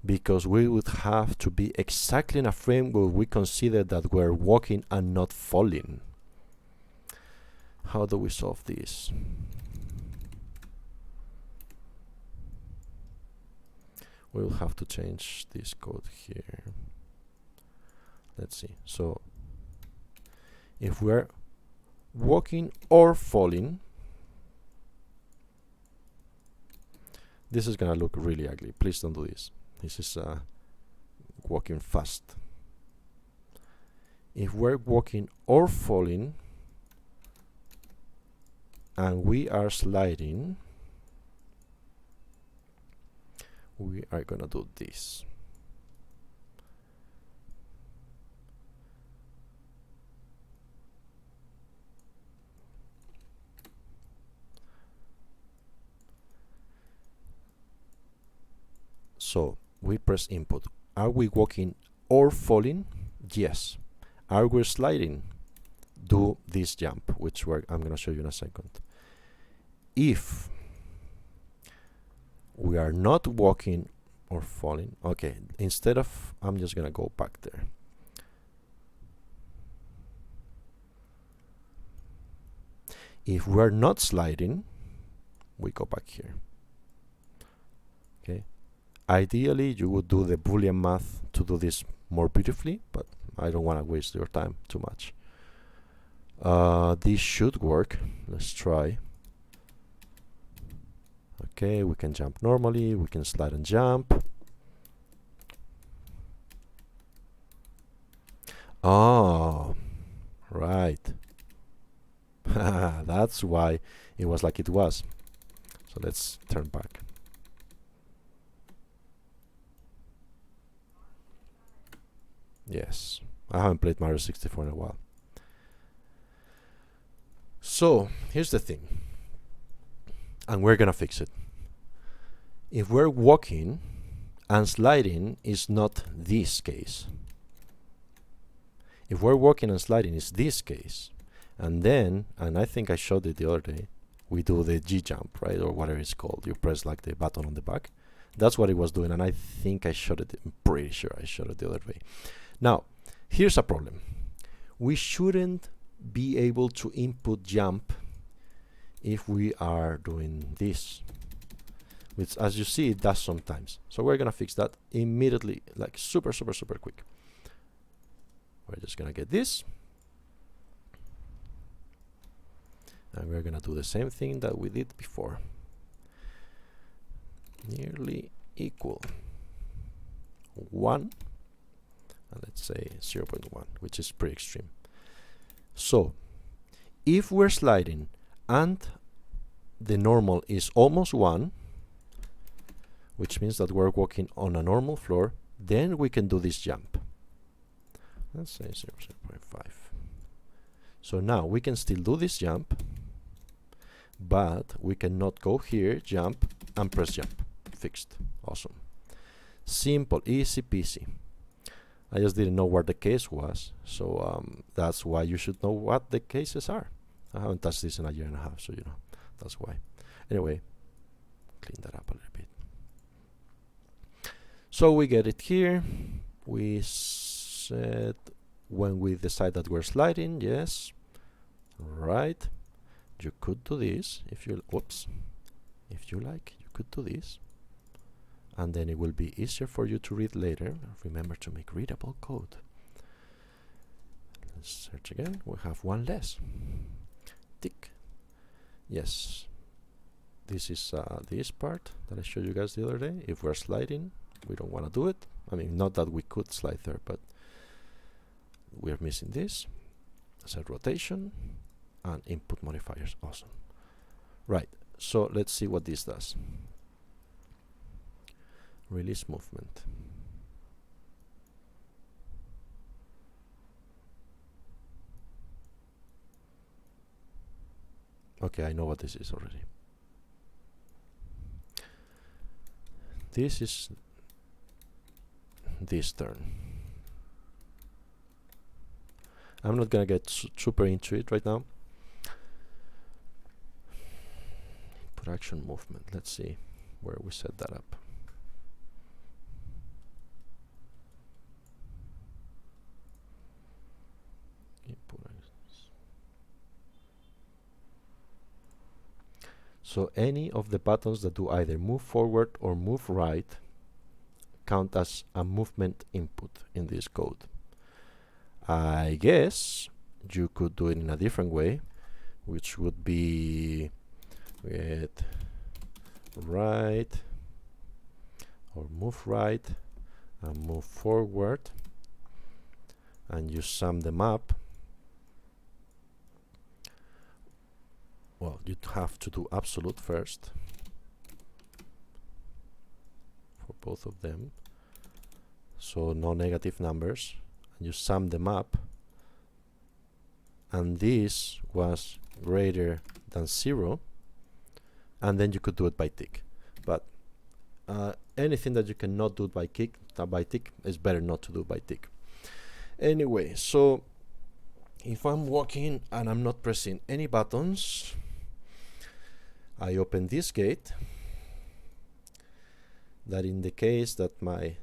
Because we would have to be exactly in a frame where we consider that we're walking and not falling. How do we solve this? We'll have to change this code here. Let's see. So if we're walking or falling, this is gonna look really ugly. Please don't do this. This is walking fast. If we're walking or falling and we are sliding, we are gonna do this. So we press input. Are we walking or falling? Yes. Are we sliding? Do this jump, which I'm gonna show you in a second. If we are not walking or falling, okay, instead of, I'm just gonna go back there. If we're not sliding, we go back here. Okay. Ideally, you would do the Boolean math to do this more beautifully, but I don't want to waste your time too much. This should work. Let's try. Okay, we can jump normally, we can slide and jump. Oh, right. That's why it was like it was. So let's turn back. Yes, I haven't played Mario 64 in a while. So here's the thing, and we're gonna fix it. If we're walking and sliding is not this case. If we're walking and sliding is this case, and then, and I think I showed it the other day, we do the G jump, right, or whatever it's called. You press like the button on the back. That's what it was doing, and I think I showed it. I'm pretty sure I showed it the other way. Now, here's a problem. We shouldn't be able to input jump if we are doing this, which, as you see, it does sometimes. So we're gonna fix that immediately, like super quick. We're just gonna get this, and we're gonna do the same thing that we did before. Nearly equal 1, and let's say 0.1, which is pretty extreme. So if we're sliding and the normal is almost 1, which means that we're walking on a normal floor, then we can do this jump. Let's say 0.5. So now we can still do this jump, but we cannot go here, jump, and press jump. Fixed. Awesome. Simple, easy peasy. I just didn't know what the case was, so that's why you should know what the cases are. I haven't touched this in a year and a half, so you know, that's why. Anyway, clean that up a little bit. So we get it here. We said when we decide that we're sliding, yes, right. You could do this if you, whoops, if you like, you could do this, and then it will be easier for you to read later. Remember to make readable code. Let's search again. We have one less. Tick. Yes. This is this part that I showed you guys the other day. If we're sliding, we don't want to do it. I mean, not that we could slide there, but we're missing this. Set rotation and input modifiers. Awesome. Right. So let's see what this does. Release movement. Okay, I know what this is already. This is this turn. I'm not gonna get super into it right now. Input action movement. Let's see where we set that up. So any of the buttons that do either move forward or move right count as a movement input in this code. I guess you could do it in a different way, which would be with right or move right and move forward, and you sum them up. Well, you'd have to do absolute first for both of them, so no negative numbers, and you sum them up, and this was greater than 0, and then you could do it by tick. But anything that you cannot do by tick is better not to do by tick. Anyway, so if I'm walking and I'm not pressing any buttons, I open this gate. That in the case that my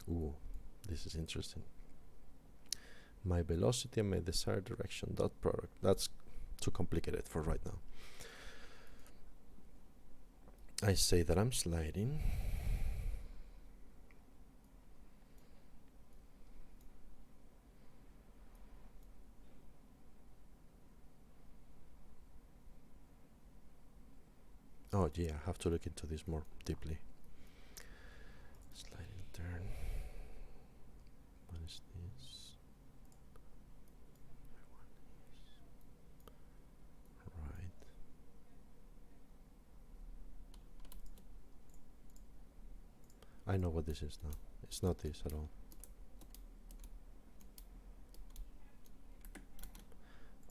ooh, this is interesting. My velocity and my desired direction dot product. That's too complicated for right now. I say that I'm sliding. Oh yeah, I have to look into this more deeply. Sliding turn. What is this? Right. I know what this is now. It's not this at all.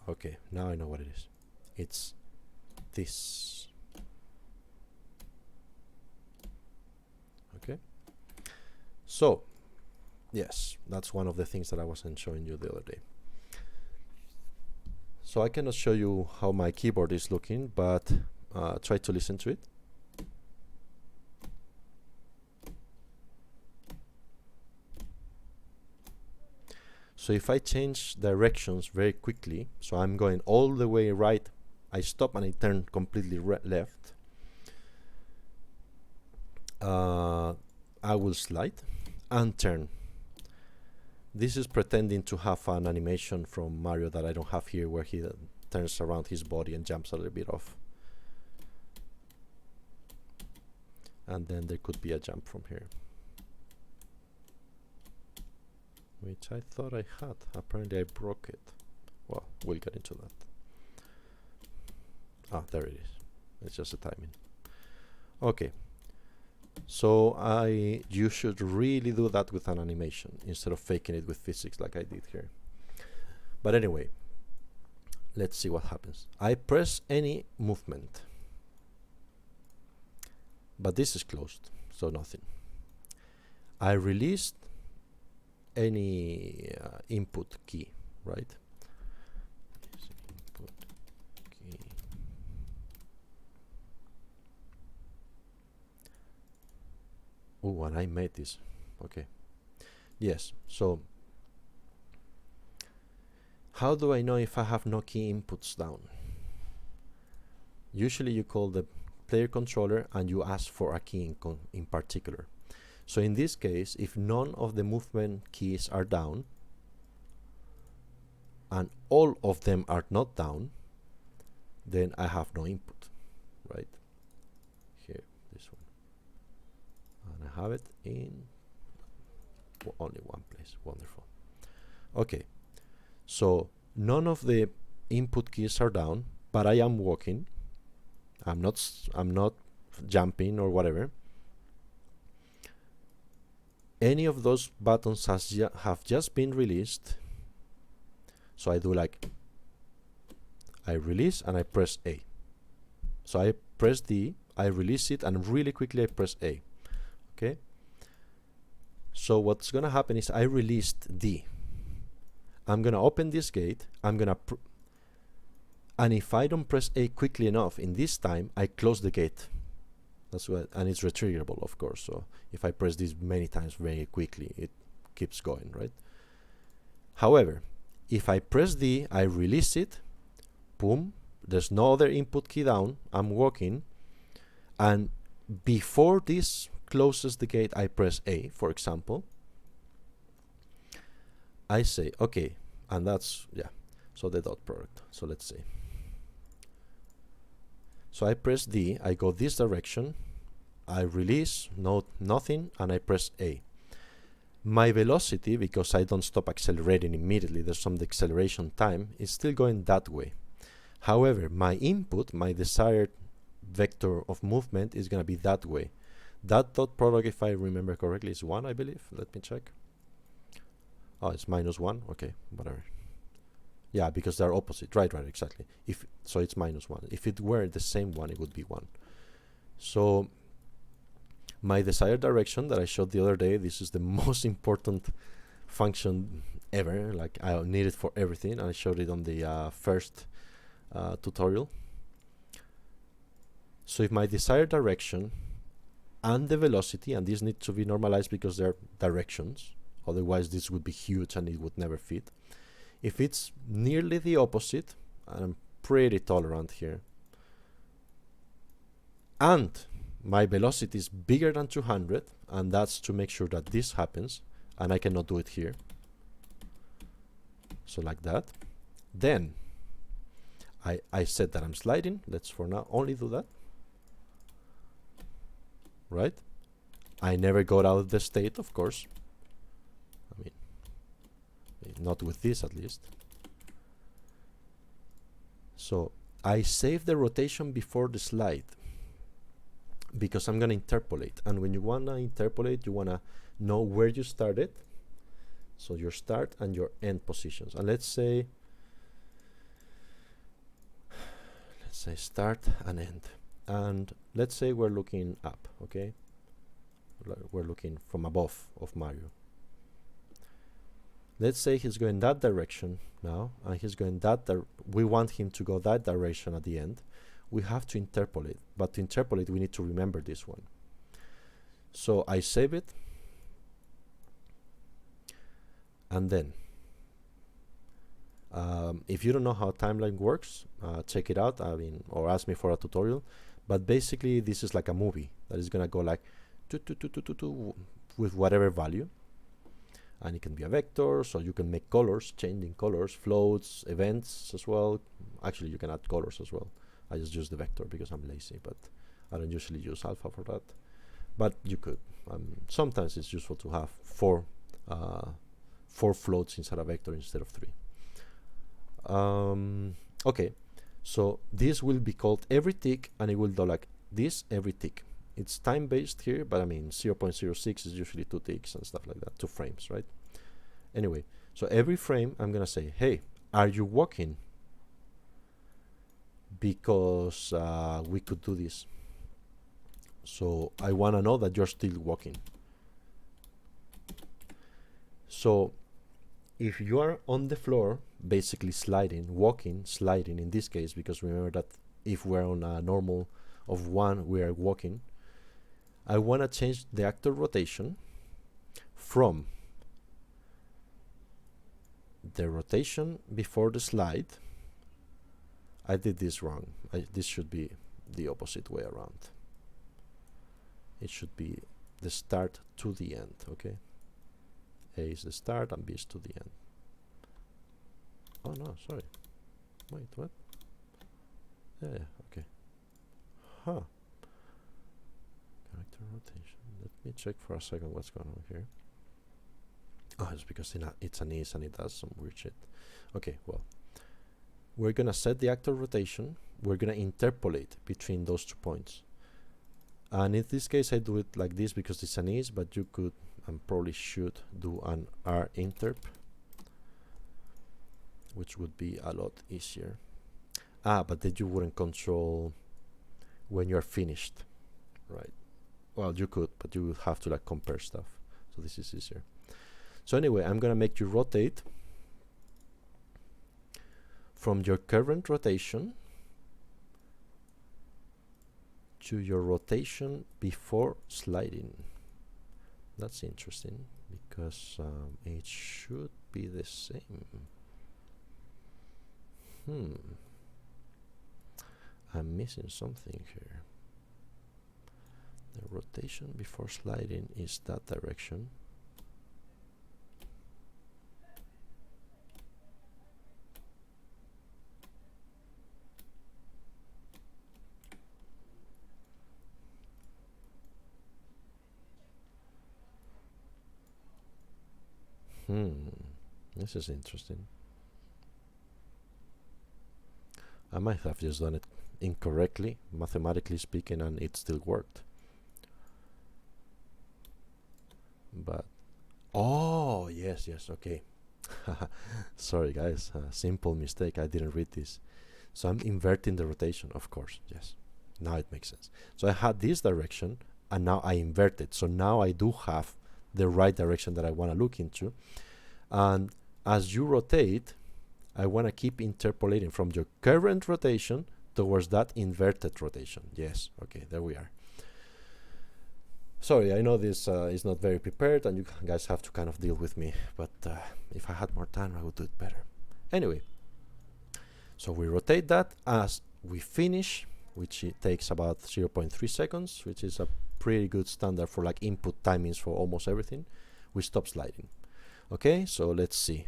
Okay, now I know what it is. It's this. Okay, so yes, that's one of the things that I wasn't showing you the other day. So I cannot show you how my keyboard is looking, but try to listen to it. So if I change directions very quickly, so I'm going all the way right, I stop and I turn completely left, I will slide and turn. This is pretending to have an animation from Mario that I don't have here, where he turns around his body and jumps a little bit off. And then there could be a jump from here, which I thought I had. Apparently I broke it. Well, we'll get into that. Ah, there it is. It's just a timing. Okay. So you should really do that with an animation instead of faking it with physics like I did here. But anyway, let's see what happens. I press any movement, but this is closed, so nothing. I released any input key, right? Input key. Oh, and I made this. Okay. Yes, so how do I know if I have no key inputs down? Usually you call the player controller and you ask for a key in particular. So in this case, if none of the movement keys are down and all of them are not down, then I have no input, right? Here, this one. And I have it in only one place. Wonderful. Okay, so none of the input keys are down, but I am walking. I'm not jumping or whatever. Any of those buttons have just been released. So I do like, I release and I press A. So I press D, I release it, and really quickly I press A. Okay. So what's gonna happen is I released D. I'm gonna open this gate. I'm gonna and if I don't press A quickly enough in this time, I close the gate. That's what, and it's retriggerable, of course. So if I press this many times very quickly, it keeps going, right? However, if I press D, I release it, boom, there's no other input key down, I'm walking, and before this closes the gate, I press A, for example. I say, okay, and that's, yeah, so the dot product. So let's see. So I press D, I go this direction, I release, nothing, and I press A. My velocity, because I don't stop accelerating immediately, there's some deceleration time, is still going that way. However, my input, my desired vector of movement is going to be that way. That dot product, if I remember correctly, is 1, I believe. Let me check. Oh, it's -1. Okay, whatever. Yeah, because they're opposite. Right, exactly. So it's -1. If it were the same one, it would be 1. So my desired direction that I showed the other day, this is the most important function ever. Like, I need it for everything. I showed it on the first tutorial. So if my desired direction and the velocity, and these need to be normalized because they're directions, otherwise this would be huge and it would never fit. If it's nearly the opposite, and I'm pretty tolerant here, and my velocity is bigger than 200, and that's to make sure that this happens, and I cannot do it here, so like that, then I said that I'm sliding. Let's for now only do that, right? I never got out of the state, of course. I mean, not with this at least. So I save the rotation before the slide because I'm gonna interpolate, and when you wanna interpolate, you wanna know where you started, so your start and your end positions. And let's say start and end, and let's say we're looking up, okay? We're looking from above of Mario. Let's say he's going that direction now, and he's going that we want him to go that direction at the end. We have to interpolate, but to interpolate we need to remember this one. So I save it, and then if you don't know how timeline works, check it out, I mean, or ask me for a tutorial. But basically this is like a movie that is gonna go like with whatever value, and it can be a vector, so you can make colors, changing colors, floats, events as well. Actually, you can add colors as well. I just use the vector because I'm lazy, but I don't usually use alpha for that. But you could. Sometimes it's useful to have four floats inside a vector instead of 3. Okay, so this will be called every tick, and it will do like this every tick. It's time based here, but I mean 0.06 is usually 2 ticks and stuff like that, 2 frames, right? Anyway, so every frame I'm gonna say, hey, are you walking? Because we could do this. So I wanna know that you're still walking. So if you are on the floor, basically sliding, walking, sliding in this case, because remember that if we're on a normal of 1, we are walking, I want to change the actor rotation from the rotation before the slide. I did this wrong. This should be the opposite way around. It should be the start to the end, okay? A is the start and B is to the end. Oh no, sorry. Wait, what? Yeah, okay. Huh. Character rotation. Let me check for a second what's going on here. Oh, it's because it's an is and it does some weird shit. Okay, well. We're gonna set the actor rotation. We're gonna interpolate between those 2 points. And in this case I do it like this because it's an is, but you could and probably should do an R interp, which would be a lot easier. But then you wouldn't control when you're finished, right? Well, you could, but you would have to like compare stuff. So this is easier. So anyway, I'm gonna make you rotate from your current rotation to your rotation before sliding. That's interesting because it should be the same. I'm missing something here. The rotation before sliding is that direction. This is interesting. I might have just done it incorrectly, mathematically speaking, and it still worked. But oh yes, okay. Sorry guys, simple mistake. I didn't read this. So I'm inverting the rotation, of course. Yes, now it makes sense. So I had this direction and now I inverted. So now I do have the right direction that I want to look into. And as you rotate, I want to keep interpolating from your current rotation towards that inverted rotation. Yes, okay, there we are. Sorry, I know this is not very prepared and you guys have to kind of deal with me, but if I had more time, I would do it better. Anyway, so we rotate that. As we finish, which it takes about 0.3 seconds, which is a pretty good standard for like input timings for almost everything, we stop sliding. Okay, so let's see.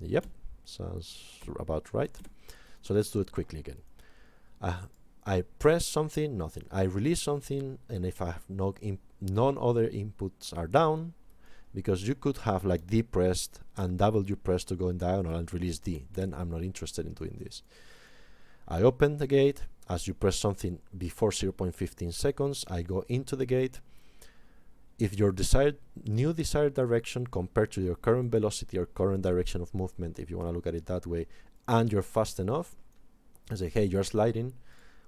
Yep, sounds about right. So let's do it quickly again. I press something, nothing. I release something, and if I have none other inputs are down, because you could have like D pressed and W pressed to go in diagonal and release D. Then I'm not interested in doing this. I open the gate. As you press something before 0.15 seconds, I go into the gate. If your new desired direction compared to your current velocity or current direction of movement, if you want to look at it that way, and you're fast enough, I say, hey, you're sliding.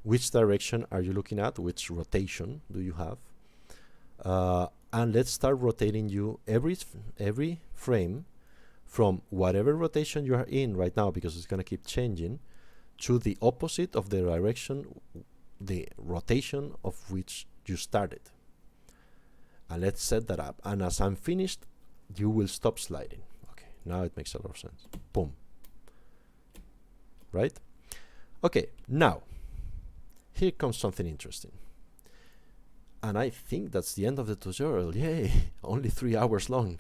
Which direction are you looking at? Which rotation do you have? And let's start rotating you every frame from whatever rotation you are in right now, because it's going to keep changing, to the opposite of the direction, the rotation of which you started. And let's set that up. And as I'm finished, you will stop sliding. Okay, now it makes a lot of sense. Boom. Right? Okay, now, here comes something interesting. And I think that's the end of the tutorial. Yay, only 3 hours long.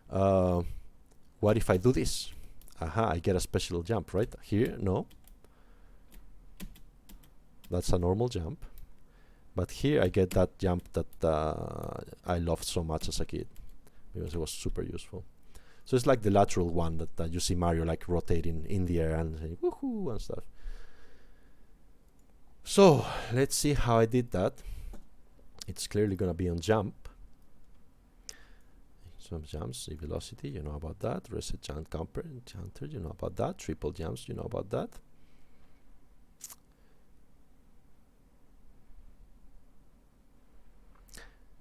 What if I do this? Aha, I get a special jump, right? Here, no. That's a normal jump. But here I get that jump that I loved so much as a kid, because it was super useful. So it's like the lateral one that you see Mario like rotating in the air and saying woohoo and stuff. So let's see how I did that. It's clearly going to be on jump. Some jumps, velocity, you know about that. Reset jump counter, you know about that. Triple jumps, you know about that.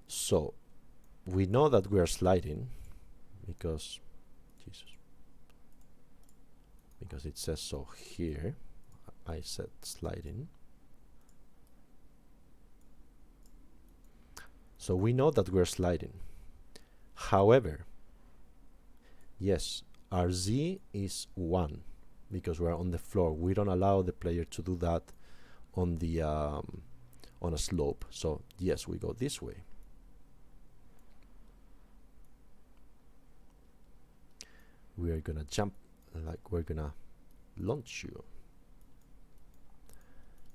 So we know that we are sliding because it says so here. I said sliding. So we know that we're sliding. However, yes, our Z is 1 because we're on the floor. We don't allow the player to do that on the on a slope. So yes, we go this way. We are gonna jump like we're gonna launch you.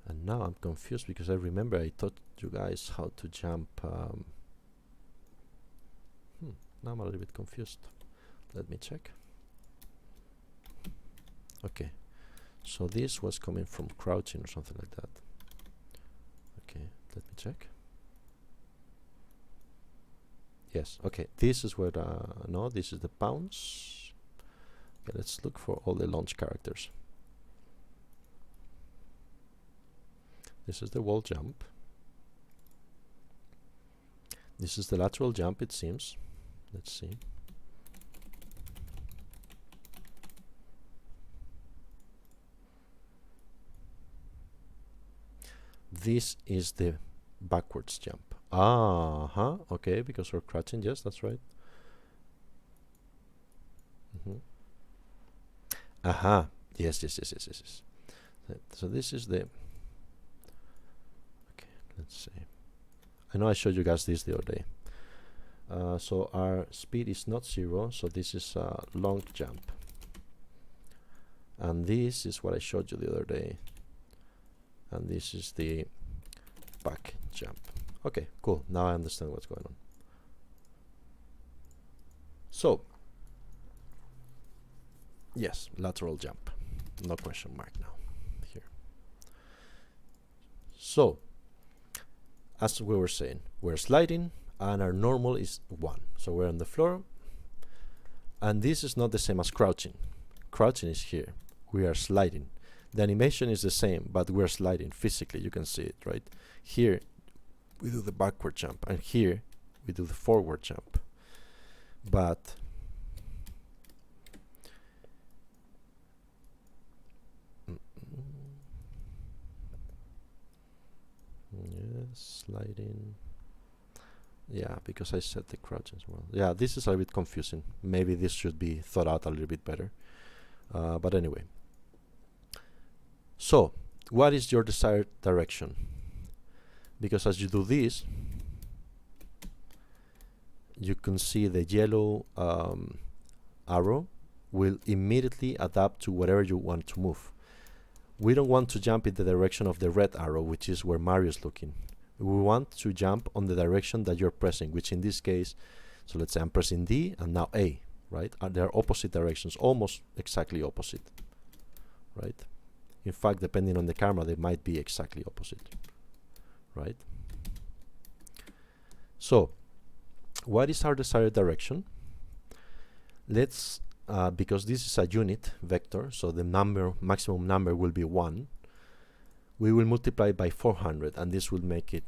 And now I'm confused because I remember I taught you guys how to jump. Now I'm a little bit confused. Let me check. Okay, so this was coming from crouching or something like that. Okay, let me check. Yes, okay, this is where no, this is the bounce. Okay, let's look for all the launch characters. This is the wall jump. This is the lateral jump, it seems. Let's see. This is the backwards jump. Okay, because we're crouching. Yes, that's right. Yes. So this is the. Okay, let's see. I know I showed you guys this the other day. So our speed is not 0, so this is a long jump. And this is what I showed you the other day. And this is the back jump. Okay, cool. Now I understand what's going on. So, yes, lateral jump. No question mark now here. So, as we were saying, we're sliding and our normal is 1. So we're on the floor. And this is not the same as crouching. Crouching is here. We are sliding. The animation is the same, but we're sliding physically. You can see it, right? Here, we do the backward jump, and here, we do the forward jump. But yes, sliding. Yeah, because I set the crouch as well. Yeah, this is a bit confusing. Maybe this should be thought out a little bit better. But anyway. So, what is your desired direction? Because as you do this, you can see the yellow arrow will immediately adapt to whatever you want to move. We don't want to jump in the direction of the red arrow, which is where Mario's looking. We want to jump on the direction that you're pressing, which in this case, so let's say I'm pressing D and now A, right? They're opposite directions, almost exactly opposite, right? In fact, depending on the camera, they might be exactly opposite, right? So, what is our desired direction? Let's, because this is a unit vector, so the maximum number will be 1, we will multiply by 400, and this will make it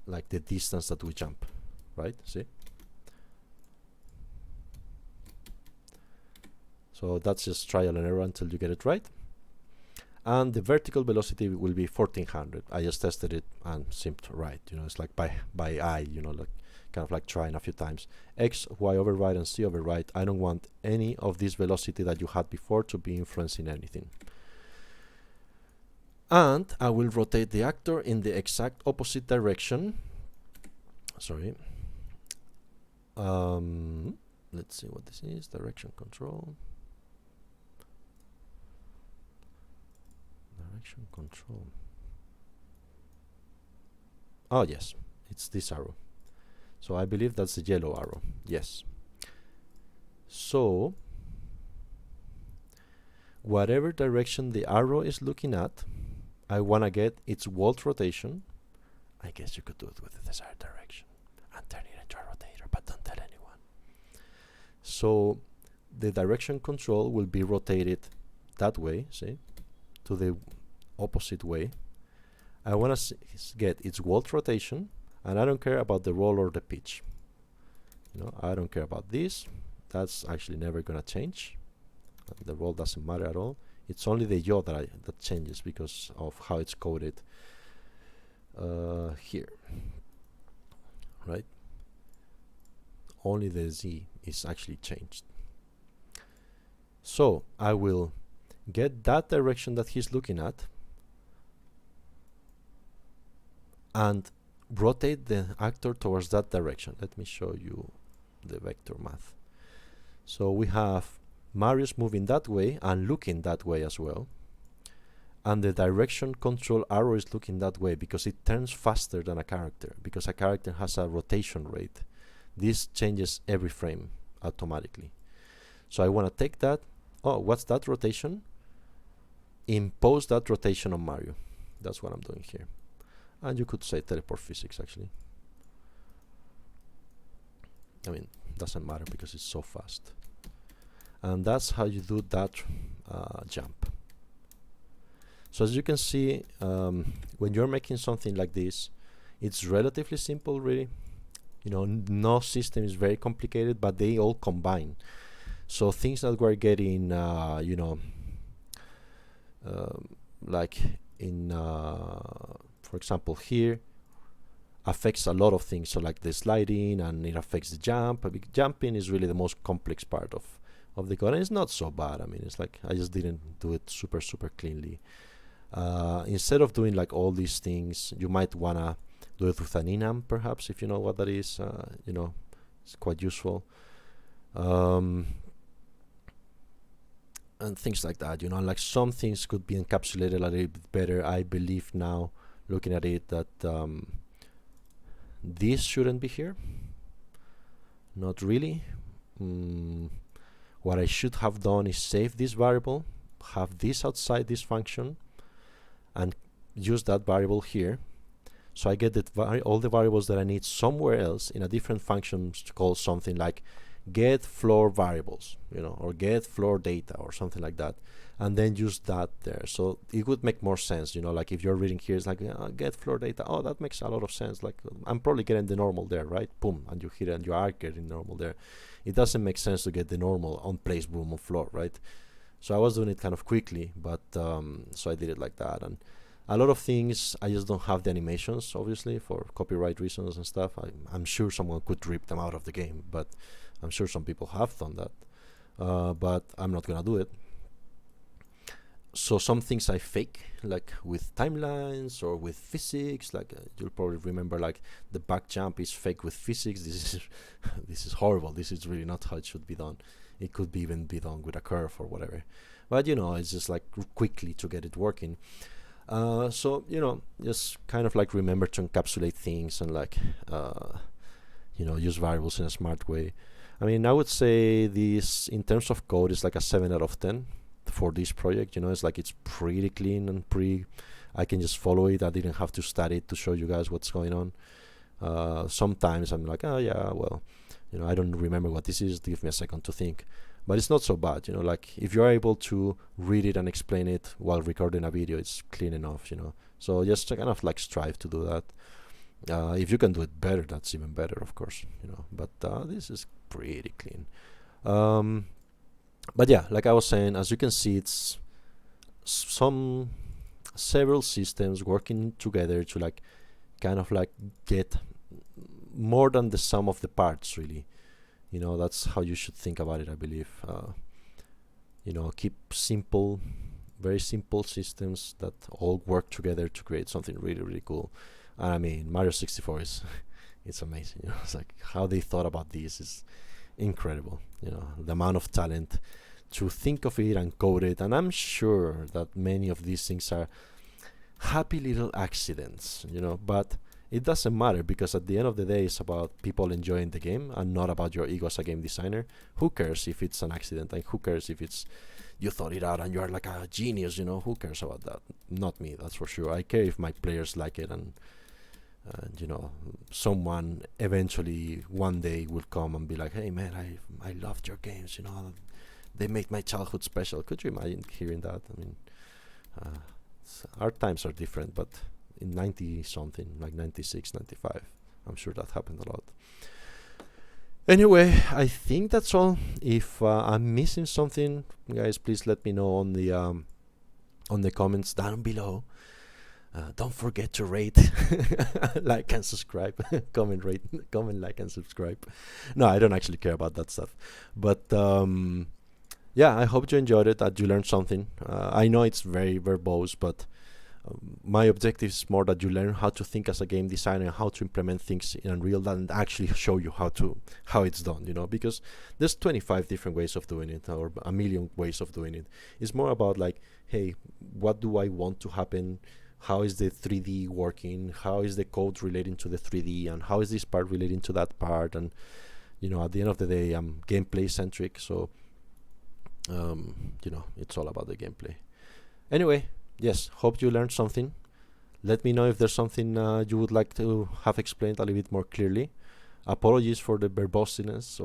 like the distance that we jump, right? See? So that's just trial and error until you get it right. And the vertical velocity will be 1400. I just tested it and seemed right. You know, it's like by eye, you know, like kind of like trying a few times. X, Y over right, and Z over right. I don't want any of this velocity that you had before to be influencing anything. And I will rotate the actor in the exact opposite direction. Sorry. Let's see what this is. Direction control. Direction control. Oh, yes. It's this arrow. So I believe that's the yellow arrow. Yes. So, whatever direction the arrow is looking at, I want to get its world rotation. I guess you could do it with the desired direction and turn it into a rotator, but don't tell anyone. So the direction control will be rotated that way, see, to the opposite way. I want to get its world rotation, and I don't care about the roll or the pitch. You know, I don't care about this. That's actually never going to change. The roll doesn't matter at all. It's only the yaw that changes because of how it's coded here, right? Only the Z is actually changed. So I will get that direction that he's looking at and rotate the actor towards that direction. Let me show you the vector math. So we have Marius moving that way and looking that way as well. And the direction control arrow is looking that way because it turns faster than a character, because a character has a rotation rate. This changes every frame automatically. So I want to take that. Oh, what's that rotation? Impose that rotation on Mario. That's what I'm doing here. And you could say teleport physics, actually. I mean, doesn't matter because it's so fast. And that's how you do that jump. So as you can see, when you're making something like this, it's relatively simple, really. You know, no system is very complicated, but they all combine. So things that we're getting, you know, like in, for example, here, affects a lot of things. So like the sliding, and it affects the jump. Jumping is really the most complex part of the code, and it's not so bad. I mean, it's like I just didn't do it super cleanly. Instead of doing like all these things, you might wanna do it with an enum, perhaps, if you know what that is. You know, it's quite useful. And things like that, you know, like some things could be encapsulated a little bit better. I believe now, looking at it, that this shouldn't be here. Not really. What I should have done is save this variable, have this outside this function, and use that variable here. So I get all the variables that I need somewhere else in a different function to call something like get floor variables, you know, or get floor data or something like that, and then use that there. So it would make more sense, you know, like if you're reading here, it's like get floor data. Oh, that makes a lot of sense. Like I'm probably getting the normal there, right? Boom, and you hit it and you are getting normal there. It doesn't make sense to get the normal on place boom on floor, right? So I was doing it kind of quickly, but so I did it like that. And a lot of things, I just don't have the animations, obviously, for copyright reasons and stuff. I'm sure someone could rip them out of the game, but I'm sure some people have done that. But I'm not gonna do it. So some things I fake, like with timelines or with physics. Like you'll probably remember, like the back jump is fake with physics. This is this is horrible. This is really not how it should be done. It could even be done with a curve or whatever. But you know, it's just like quickly to get it working. So you know, just kind of like remember to encapsulate things and like you know, use variables in a smart way. I mean, I would say this in terms of code is like a 7 out of 10 for this project. You know, it's like it's pretty clean and I can just follow it. I didn't have to study it to show you guys what's going on. Sometimes I'm like, oh yeah, well, you know, I don't remember what this is. Give me a second to think. But it's not so bad, you know, like if you're able to read it and explain it while recording a video, it's clean enough, you know. So just kind of like strive to do that. If you can do it better, that's even better, of course, you know. But this is pretty clean. But yeah, like I was saying, as you can see, it's several systems working together to like kind of like get more than the sum of the parts, really. You know, that's how you should think about it, I believe. You know, keep simple, very simple systems that all work together to create something really cool. And I mean, Mario 64 is it's amazing. You know, it's like how they thought about this is incredible. You know, the amount of talent to think of it and code it. And I'm sure that many of these things are happy little accidents, you know, but it doesn't matter because at the end of the day, it's about people enjoying the game and not about your ego as a game designer. Who cares if it's an accident? And who cares if it's you thought it out and you're like a genius, you know? Who cares about that? Not me, that's for sure. I care if my players like it and you know, someone eventually one day will come and be like, hey man, I loved your games, you know, they made my childhood special. Could you imagine hearing that? I mean, our times are different, but in 90 something, like 96, 95, I'm sure that happened a lot. Anyway, I think that's all. If I'm missing something, guys, please let me know on the comments down below. Don't forget to rate, like and subscribe, comment, like and subscribe. No, I don't actually care about that stuff, but yeah, I hope you enjoyed it, that you learned something. I know it's very verbose, but my objective is more that you learn how to think as a game designer, how to implement things in Unreal, and actually show you how it's done. Because there's 25 different ways of doing it, or a million ways of doing it. It's more about like, hey, what do I want to happen? How is the 3D working? How is the code relating to the 3D? And how is this part relating to that part? And at the end of the day, I'm gameplay centric, so it's all about the gameplay. Anyway, yes, hope you learned something. Let me know if there's something you would like to have explained a little bit more clearly. Apologies for the verboseness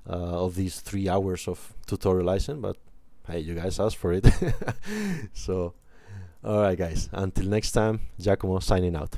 of these 3 hours of tutorializing, but hey, you guys asked for it. So, alright guys, until next time, Giacomo signing out.